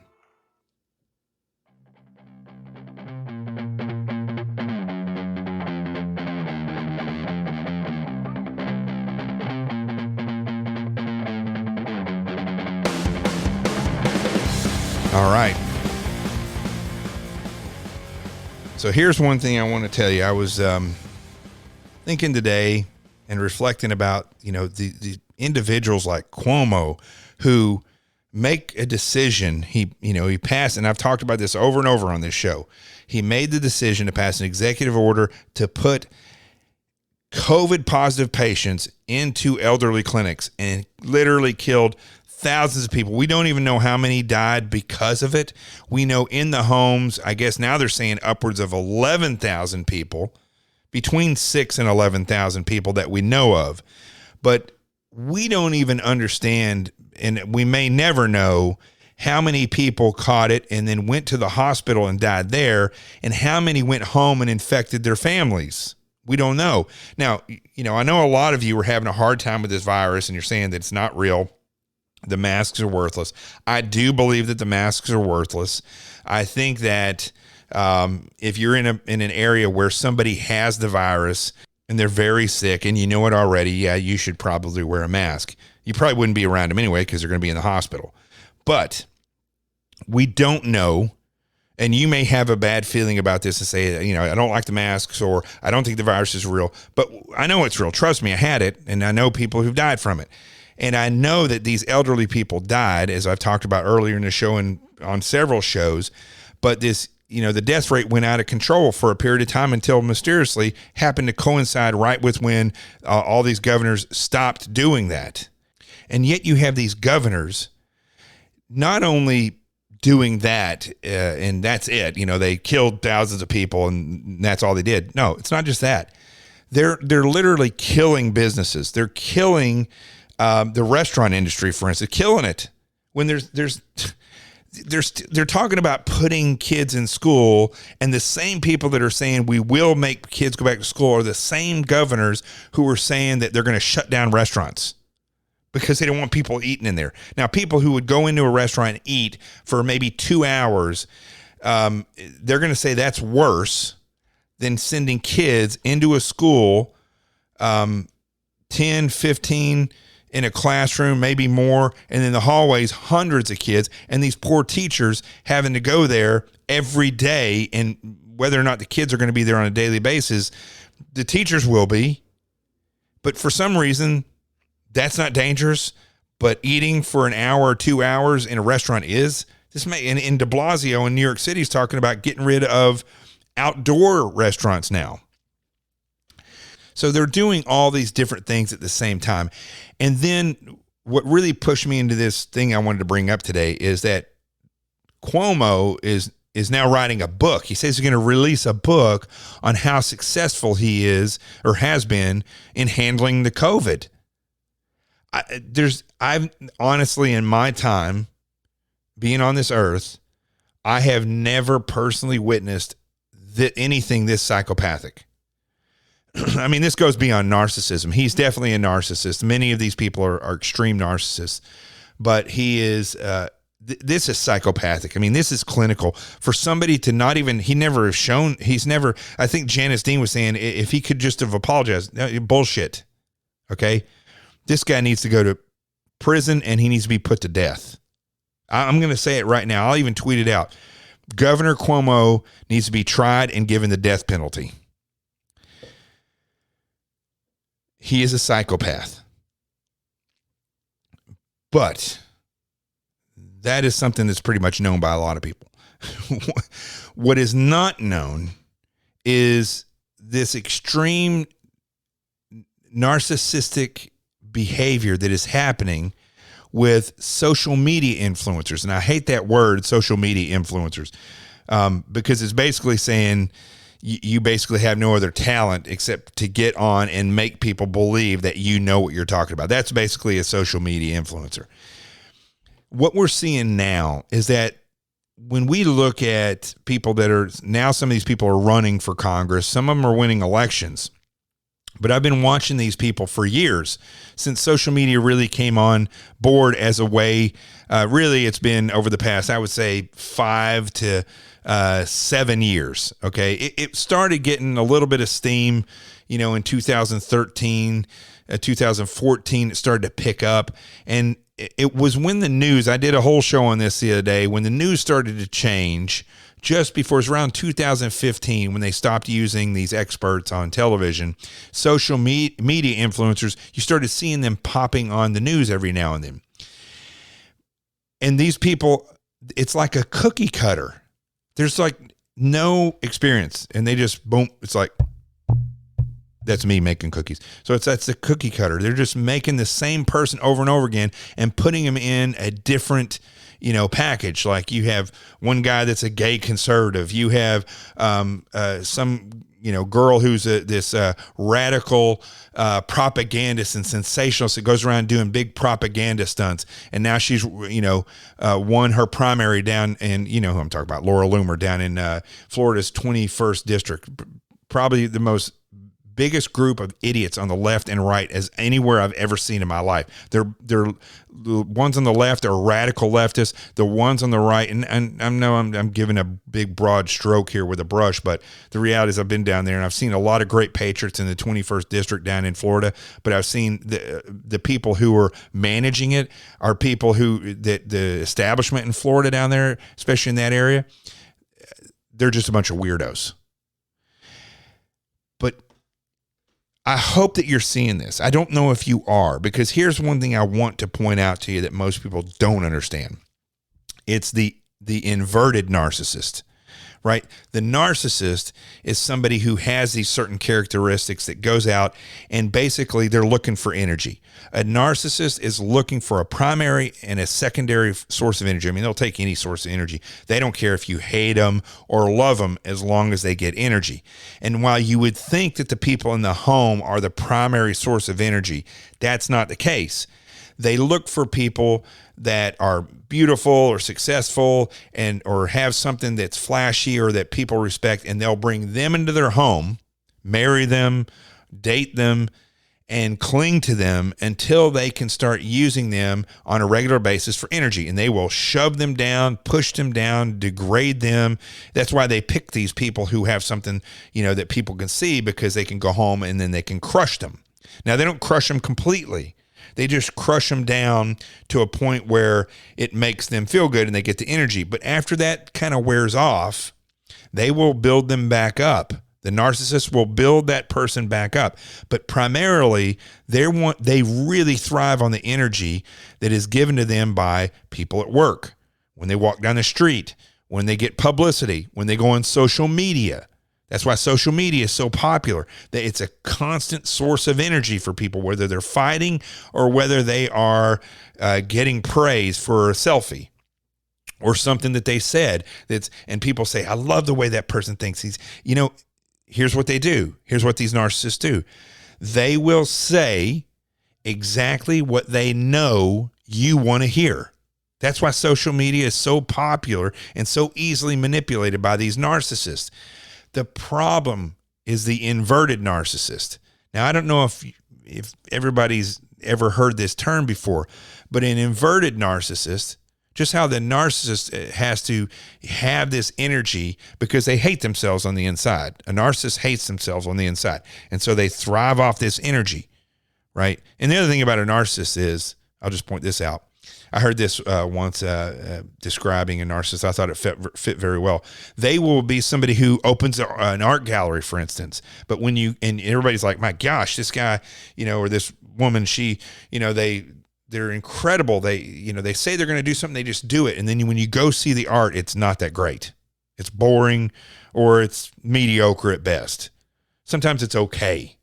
All right. So here's one thing I want to tell you. I was thinking today and reflecting about, the individuals like Cuomo who make a decision. He passed, and I've talked about this over and over on this show. He made the decision to pass an executive order to put COVID positive patients into elderly clinics and literally killed thousands of people. We don't even know how many died because of it. We know in the homes, I guess now they're saying upwards of 11,000 people, between 6 and 11,000 people that we know of. But we don't even understand, and we may never know, how many people caught it and then went to the hospital and died there, and how many went home and infected their families. We don't know. Now, I know a lot of you are having a hard time with this virus and you're saying that it's not real. The masks are worthless. I do believe that the masks are worthless. I think that if you're in an area where somebody has the virus and they're very sick and you know it already, yeah, you should probably wear a mask. You probably wouldn't be around them anyway because they're going to be in the hospital. But we don't know, and you may have a bad feeling about this and say, I don't like the masks, or I don't think the virus is real. But I know it's real. Trust me, I had it, and I know people who've died from it. And I know that these elderly people died, as I've talked about earlier in the show and on several shows. But this, the death rate went out of control for a period of time until mysteriously happened to coincide right with when all these governors stopped doing that. And yet you have these governors not only doing that, and that's it. They killed thousands of people and that's all they did. No, it's not just that. They're literally killing businesses. They're killing the restaurant industry, for instance, killing it. When they're talking about putting kids in school, and the same people that are saying we will make kids go back to school are the same governors who are saying that they're going to shut down restaurants because they don't want people eating in there. Now, people who would go into a restaurant and eat for maybe 2 hours, they're going to say that's worse than sending kids into a school, 10, 15 in a classroom, maybe more, and in the hallways, hundreds of kids, and these poor teachers having to go there every day. And whether or not the kids are going to be there on a daily basis, the teachers will be. But for some reason, that's not dangerous. But eating for an hour or 2 hours in a restaurant is. In de Blasio in New York City is talking about getting rid of outdoor restaurants now. So they're doing all these different things at the same time. And then what really pushed me into this thing I wanted to bring up today is that Cuomo is is now writing a book. He says he's going to release a book on how successful he is or has been in handling the COVID. I've honestly, in my time being on this earth, I have never personally witnessed anything this psychopathic. I mean, this goes beyond narcissism. He's definitely a narcissist. Many of these people are extreme narcissists, but he is, this is psychopathic. I mean, this is clinical for somebody to not even, I think Janice Dean was saying if he could just have apologized, bullshit. Okay. This guy needs to go to prison and he needs to be put to death. I'm going to say it right now. I'll even tweet it out. Governor Cuomo needs to be tried and given the death penalty. He is a psychopath. But that is something that's pretty much known by a lot of people. What is not known is this extreme narcissistic behavior that is happening with social media influencers. And I hate that word, social media influencers, because it's basically saying you basically have no other talent except to get on and make people believe that you know what you're talking about. That's basically a social media influencer. What we're seeing now is that when we look at people that are now, some of these people are running for Congress, some of them are winning elections. But I've been watching these people for years, since social media really came on board as a way. Really, it's been over the past, I would say, 5 to 7 years. Okay. It started getting a little bit of steam, in 2013, 2014, it started to pick up. And it was when the news, I did a whole show on this the other day, when the news started to change just before, it was around 2015 when they stopped using these experts on television, social media influencers, you started seeing them popping on the news every now and then. And these people, it's like a cookie cutter. There's like no experience, and they just, boom, it's like, that's me making cookies. So that's the cookie cutter. They're just making the same person over and over again and putting them in a different, package. Like you have one guy that's a gay conservative. You have some, girl who's this radical propagandist and sensationalist that goes around doing big propaganda stunts. And now she's, won her primary down in, who I'm talking about, Laura Loomer down in Florida's 21st district. Probably the most biggest group of idiots on the left and right as anywhere I've ever seen in my life. They're the ones on the left are radical leftists. The ones on the right, and I know I'm giving a big broad stroke here with a brush, but the reality is I've been down there and I've seen a lot of great patriots in the 21st district down in Florida, but I've seen the people who are managing it are people who the establishment in Florida down there, especially in that area, they're just a bunch of weirdos. But I hope that you're seeing this. I don't know if you are, because here's one thing I want to point out to you that most people don't understand. It's the inverted narcissist, right? The narcissist is somebody who has these certain characteristics that goes out and basically they're looking for energy. A narcissist is looking for a primary and a secondary source of energy. I mean, they'll take any source of energy. They don't care if you hate them or love them as long as they get energy. And while you would think that the people in the home are the primary source of energy, that's not the case. They look for people that are beautiful or successful and or have something that's flashy or that people respect, and they'll bring them into their home, marry them, date them, and cling to them until they can start using them on a regular basis for energy. And they will shove them down, push them down, degrade them. That's why they pick these people who have something, that people can see, because they can go home and then they can crush them. Now, they don't crush them completely. They just crush them down to a point where it makes them feel good and they get the energy. But after that kind of wears off, they will build them back up. The narcissist will build that person back up. But primarily, they really thrive on the energy that is given to them by people at work, when they walk down the street, when they get publicity, when they go on social media. That's why social media is so popular. That it's a constant source of energy for people, whether they're fighting or whether they are getting praise for a selfie or something that they said and people say, I love the way that person thinks. Here's what they do. Here's what these narcissists do. They will say exactly what they know you want to hear. That's why social media is so popular and so easily manipulated by these narcissists. The problem is the inverted narcissist. Now, I don't know if everybody's ever heard this term before, but an inverted narcissist, just how the narcissist has to have this energy because they hate themselves on the inside. A narcissist hates themselves on the inside. And so they thrive off this energy, right? And the other thing about a narcissist is, I'll just point this out. I heard this once describing a narcissist. I thought it fit very well. They will be somebody who opens an art gallery, for instance. But and everybody's like, my gosh, this guy, or this woman, she, they're incredible. They say they're going to do something, they just do it. And then when you go see the art, it's not that great. It's boring or it's mediocre at best. Sometimes it's okay,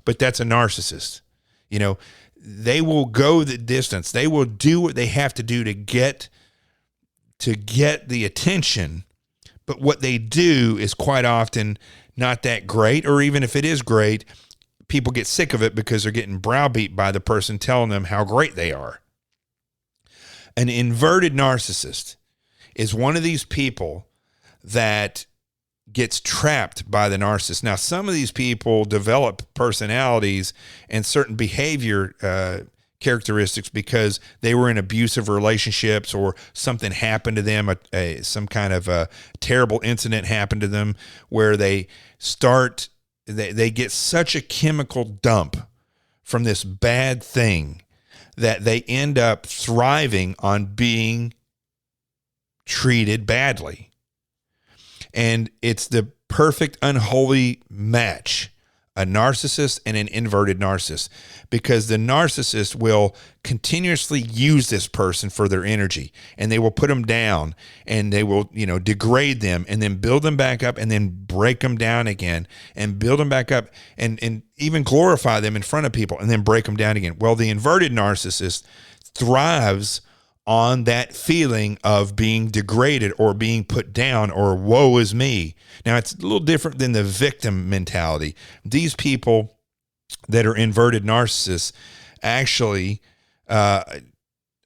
but that's a narcissist. They will go the distance. They will do what they have to do to get the attention. But what they do is quite often not that great, or even if it is great, people get sick of it because they're getting browbeat by the person telling them how great they are. An inverted narcissist is one of these people that gets trapped by the narcissist. Now, some of these people develop personalities and certain behavior characteristics because they were in abusive relationships or something happened to them, some kind of a terrible incident happened to them where they get such a chemical dump from this bad thing that they end up thriving on being treated badly. And it's the perfect unholy match, a narcissist and an inverted narcissist, because the narcissist will continuously use this person for their energy, and they will put them down, and they will, degrade them and then build them back up and then break them down again and build them back up and even glorify them in front of people and then break them down again. Well, the inverted narcissist thrives on that feeling of being degraded or being put down or woe is me. Now, it's a little different than the victim mentality. These people that are inverted narcissists actually, a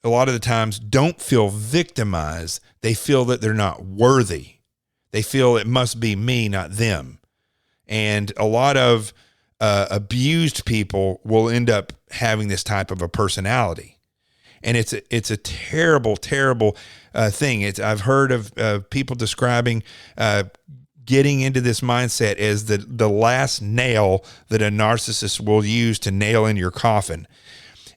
lot of the times, don't feel victimized. They feel that they're not worthy. They feel it must be me, not them. And a lot of abused people will end up having this type of a personality. And it's a terrible, terrible thing. I've heard of people describing getting into this mindset as the last nail that a narcissist will use to nail in your coffin.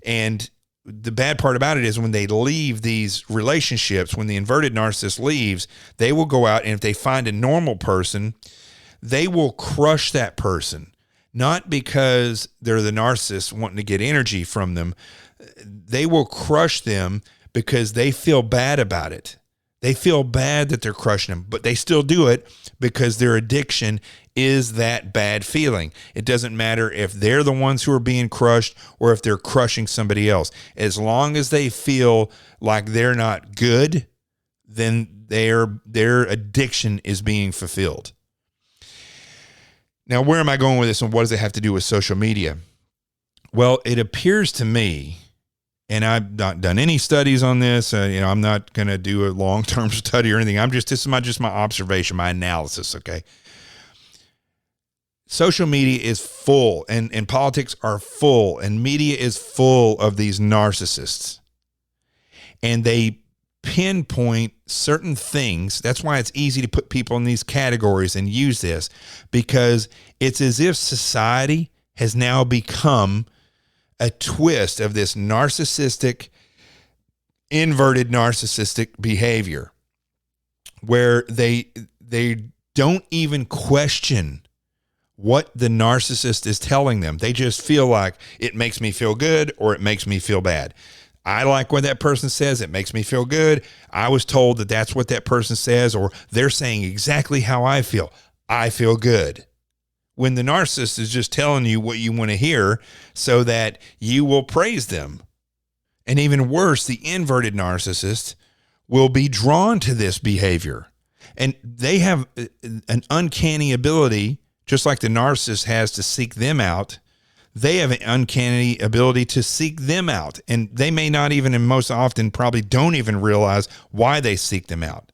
And the bad part about it is when they leave these relationships, when the inverted narcissist leaves, they will go out, and if they find a normal person, they will crush that person. Not because they're the narcissist wanting to get energy from them. They will crush them because they feel bad about it. They feel bad that they're crushing them, but they still do it because their addiction is that bad feeling. It doesn't matter if they're the ones who are being crushed or if they're crushing somebody else. As long as they feel like they're not good, then their addiction is being fulfilled. Now, where am I going with this, and what does it have to do with social media? Well, it appears to me, and I've not done any studies on this. I'm not going to do a long-term study or anything. This is my observation, my analysis. Okay. Social media is full, and politics are full, and media is full of these narcissists, and they pinpoint certain things. That's why it's easy to put people in these categories and use this, because it's as if society has now become a twist of this narcissistic, inverted narcissistic behavior where they don't even question what the narcissist is telling them. They just feel like it makes me feel good or it makes me feel bad. I like what that person says. It makes me feel good. I was told that that's what that person says, or they're saying exactly how I feel. I feel good. When the narcissist is just telling you what you want to hear so that you will praise them. And even worse, the inverted narcissist will be drawn to this behavior. And they have an uncanny ability, just like the narcissist has to seek them out. They have an uncanny ability to seek them out. And they may not even, and most often probably don't even realize why they seek them out.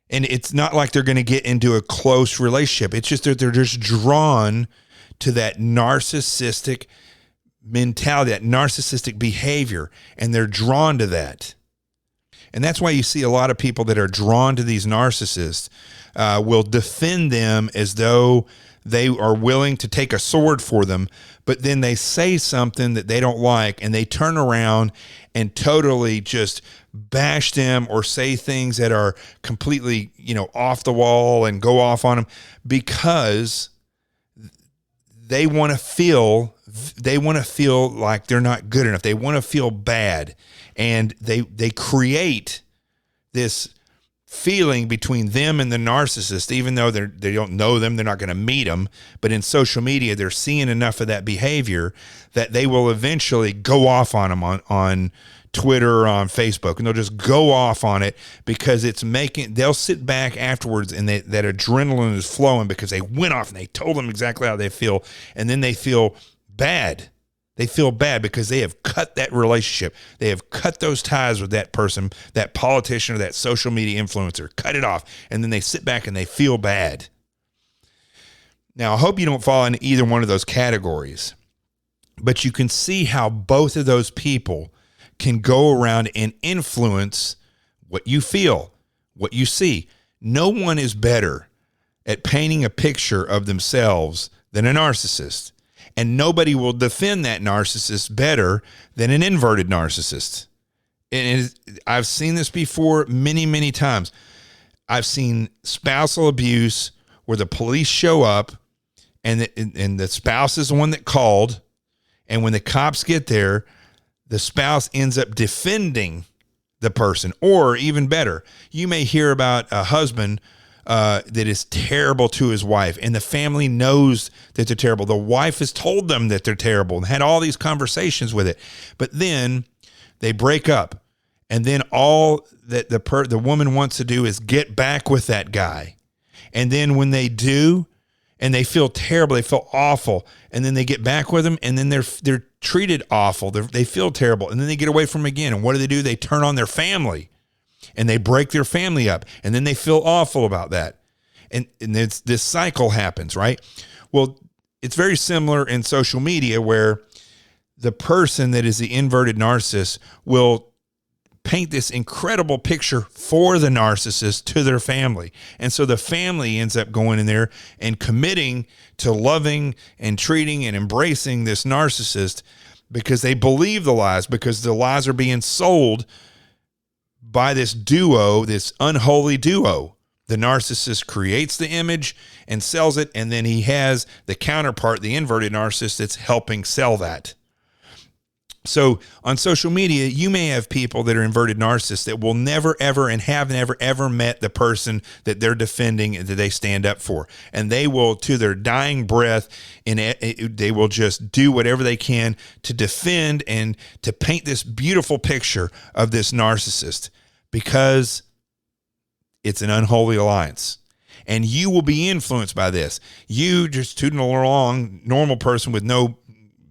And it's not like they're going to get into a close relationship. It's just that they're just drawn to that narcissistic mentality, that narcissistic behavior, and they're drawn to that. And that's why you see a lot of people that are drawn to these narcissists will defend them as though they are willing to take a sword for them, but then they say something that they don't like, and they turn around and totally just bash them or say things that are completely, off the wall and go off on them because they want to feel like they're not good enough. They want to feel bad. And they create this feeling between them and the narcissist, even though they don't know them, they're not going to meet them. But in social media, they're seeing enough of that behavior that they will eventually go off on them on Twitter or on Facebook, and they'll just go off on it because they'll sit back afterwards and that adrenaline is flowing because they went off and they told them exactly how they feel. And then they feel bad. They feel bad because they have cut that relationship. They have cut those ties with that person, that politician or that social media influencer, cut it off. And then they sit back and they feel bad. Now, I hope you don't fall into either one of those categories, but you can see how both of those people can go around and influence what you feel, what you see. No one is better at painting a picture of themselves than a narcissist. And nobody will defend that narcissist better than an inverted narcissist. And I've seen this before many, many times. I've seen spousal abuse where the police show up and the spouse is the one that called. And when the cops get there, the spouse ends up defending the person. Or even better, you may hear about a husband that is terrible to his wife, and the family knows that they're terrible. The wife has told them that they're terrible and had all these conversations with it, but then they break up, and then all that the woman wants to do is get back with that guy. And then when they do, and they feel terrible, they feel awful, and then they get back with him, and then they're treated awful, they feel terrible, and then they get away from him again. And what do? They turn on their family. And they break their family up, and then they feel awful about that. And this cycle happens, right? Well, it's very similar in social media where the person that is the inverted narcissist will paint this incredible picture for the narcissist to their family. And so the family ends up going in there and committing to loving and treating and embracing this narcissist because they believe the lies, because the lies are being sold by this duo, this unholy duo. The narcissist creates the image and sells it, and then he has the counterpart, the inverted narcissist, that's helping sell that. So on social media, you may have people that are inverted narcissists that will never, ever, and have never, ever met the person that they're defending and that they stand up for. And they will, to their dying breath, and they will just do whatever they can to defend and to paint this beautiful picture of this narcissist because it's an unholy alliance. And you will be influenced by this. You just tooting along, normal person with no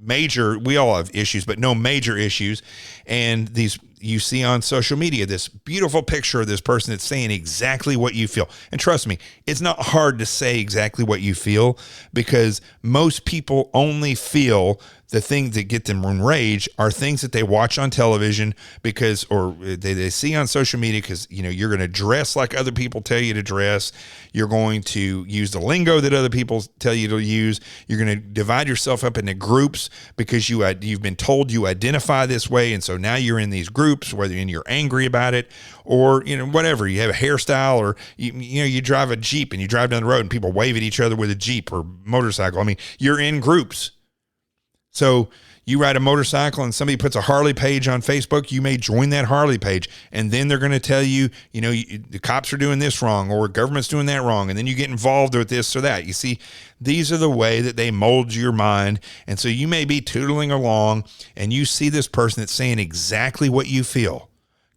major, we all have issues, but no major issues. And these, you see on social media, this beautiful picture of this person that's saying exactly what you feel. And trust me, it's not hard to say exactly what you feel because most people only feel the things that get them enraged are things that they watch on television because, or they see on social media because, you know, you're going to dress like other people tell you to dress. You're going to use the lingo that other people tell you to use. You're going to divide yourself up into groups because you've been told you identify this way. And so now you're in these groups, whether you're angry about it or, you know, whatever, you have a hairstyle or, you drive a Jeep and you drive down the road and people wave at each other with a Jeep or motorcycle. I mean, you're in groups. So you ride a motorcycle and somebody puts a Harley page on Facebook, you may join that Harley page. And then they're going to tell you, the cops are doing this wrong or government's doing that wrong. And then you get involved with this or that. You see, these are the way that they mold your mind. And so you may be tootling along and you see this person that's saying exactly what you feel.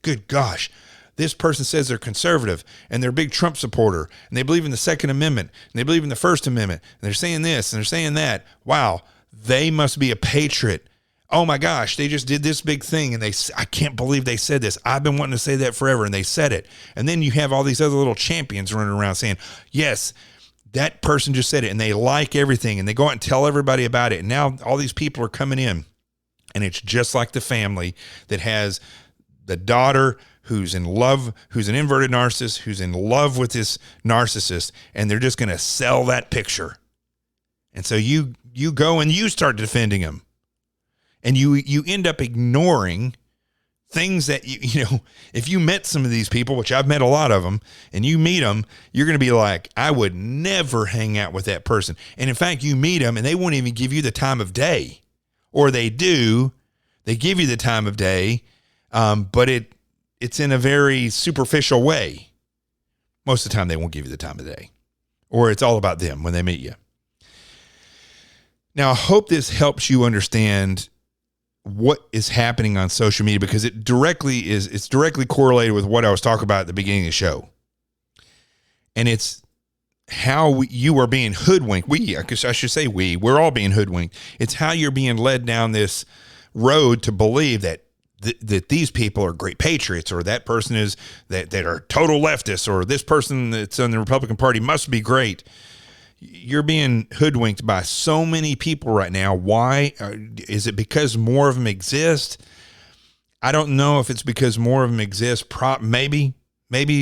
Good gosh, this person says they're conservative and they're a big Trump supporter and they believe in the Second Amendment and they believe in the First Amendment and they're saying this and they're saying that. Wow, they must be a patriot. Oh my gosh, they just did this big thing and I can't believe they said this. I've been wanting to say that forever and they said it. And then you have all these other little champions running around saying, yes, that person just said it, and they like everything and they go out and tell everybody about it. And now all these people are coming in, and it's just like the family that has the daughter who's in love, who's an inverted narcissist, who's in love with this narcissist, and they're just going to sell that picture. And so you go and you start defending him, and you end up ignoring things that, you know, if you met some of these people, which I've met a lot of them, and you meet them, you're going to be like, I would never hang out with that person. And in fact, you meet them and they won't even give you the time of day, or they do. They give you the time of day, but it's in a very superficial way. Most of the time they won't give you the time of day, or it's all about them when they meet you. Now, I hope this helps you understand what is happening on social media, because it's directly correlated with what I was talking about at the beginning of the show. And it's how you are being hoodwinked. I should say we're all being hoodwinked. It's how you're being led down this road to believe that these people are great patriots, or that person is that are total leftists, or this person that's on the Republican Party must be great. You're being hoodwinked by so many people right now. Why? Is it because more of them exist? I don't know if it's because more of them exist. Maybe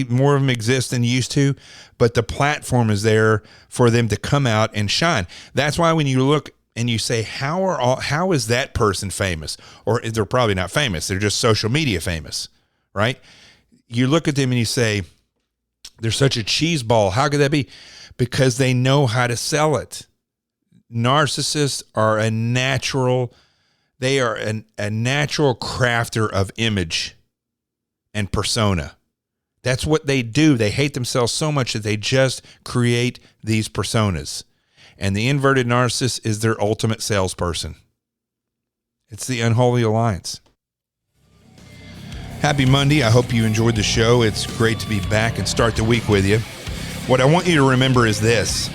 more of them exist than used to, but the platform is there for them to come out and shine. That's why when you look and you say, how is that person famous? Or they're probably not famous. They're just social media famous, right? You look at them and you say, they're such a cheese ball. How could that be? Because they know how to sell it. Narcissists are a natural crafter of image and persona. That's what they do. They hate themselves so much that they just create these personas. And the inverted narcissist is their ultimate salesperson. It's the unholy alliance. Happy Monday. I hope you enjoyed the show. It's great to be back and start the week with you. What I want you to remember is this.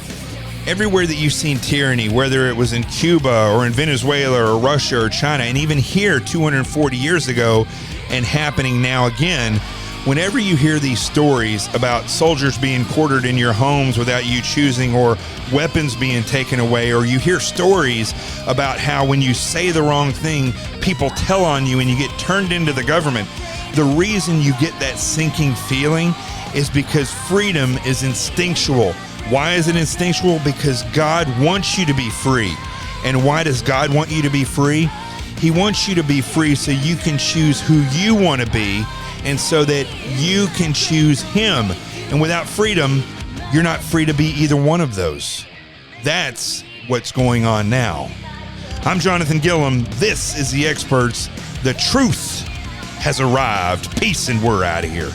Everywhere that you've seen tyranny, whether it was in Cuba or in Venezuela or Russia or China, and even here 240 years ago and happening now again, whenever you hear these stories about soldiers being quartered in your homes without you choosing, or weapons being taken away, or you hear stories about how when you say the wrong thing, people tell on you and you get turned into the government, the reason you get that sinking feeling is because freedom is instinctual. Why is it instinctual? Because God wants you to be free. And why does God want you to be free? He wants you to be free so you can choose who you want to be, and so that you can choose Him. And without freedom, you're not free to be either one of those. That's what's going on now. I'm Jonathan Gilliam. This is The Experts. The truth has arrived. Peace, and we're out of here.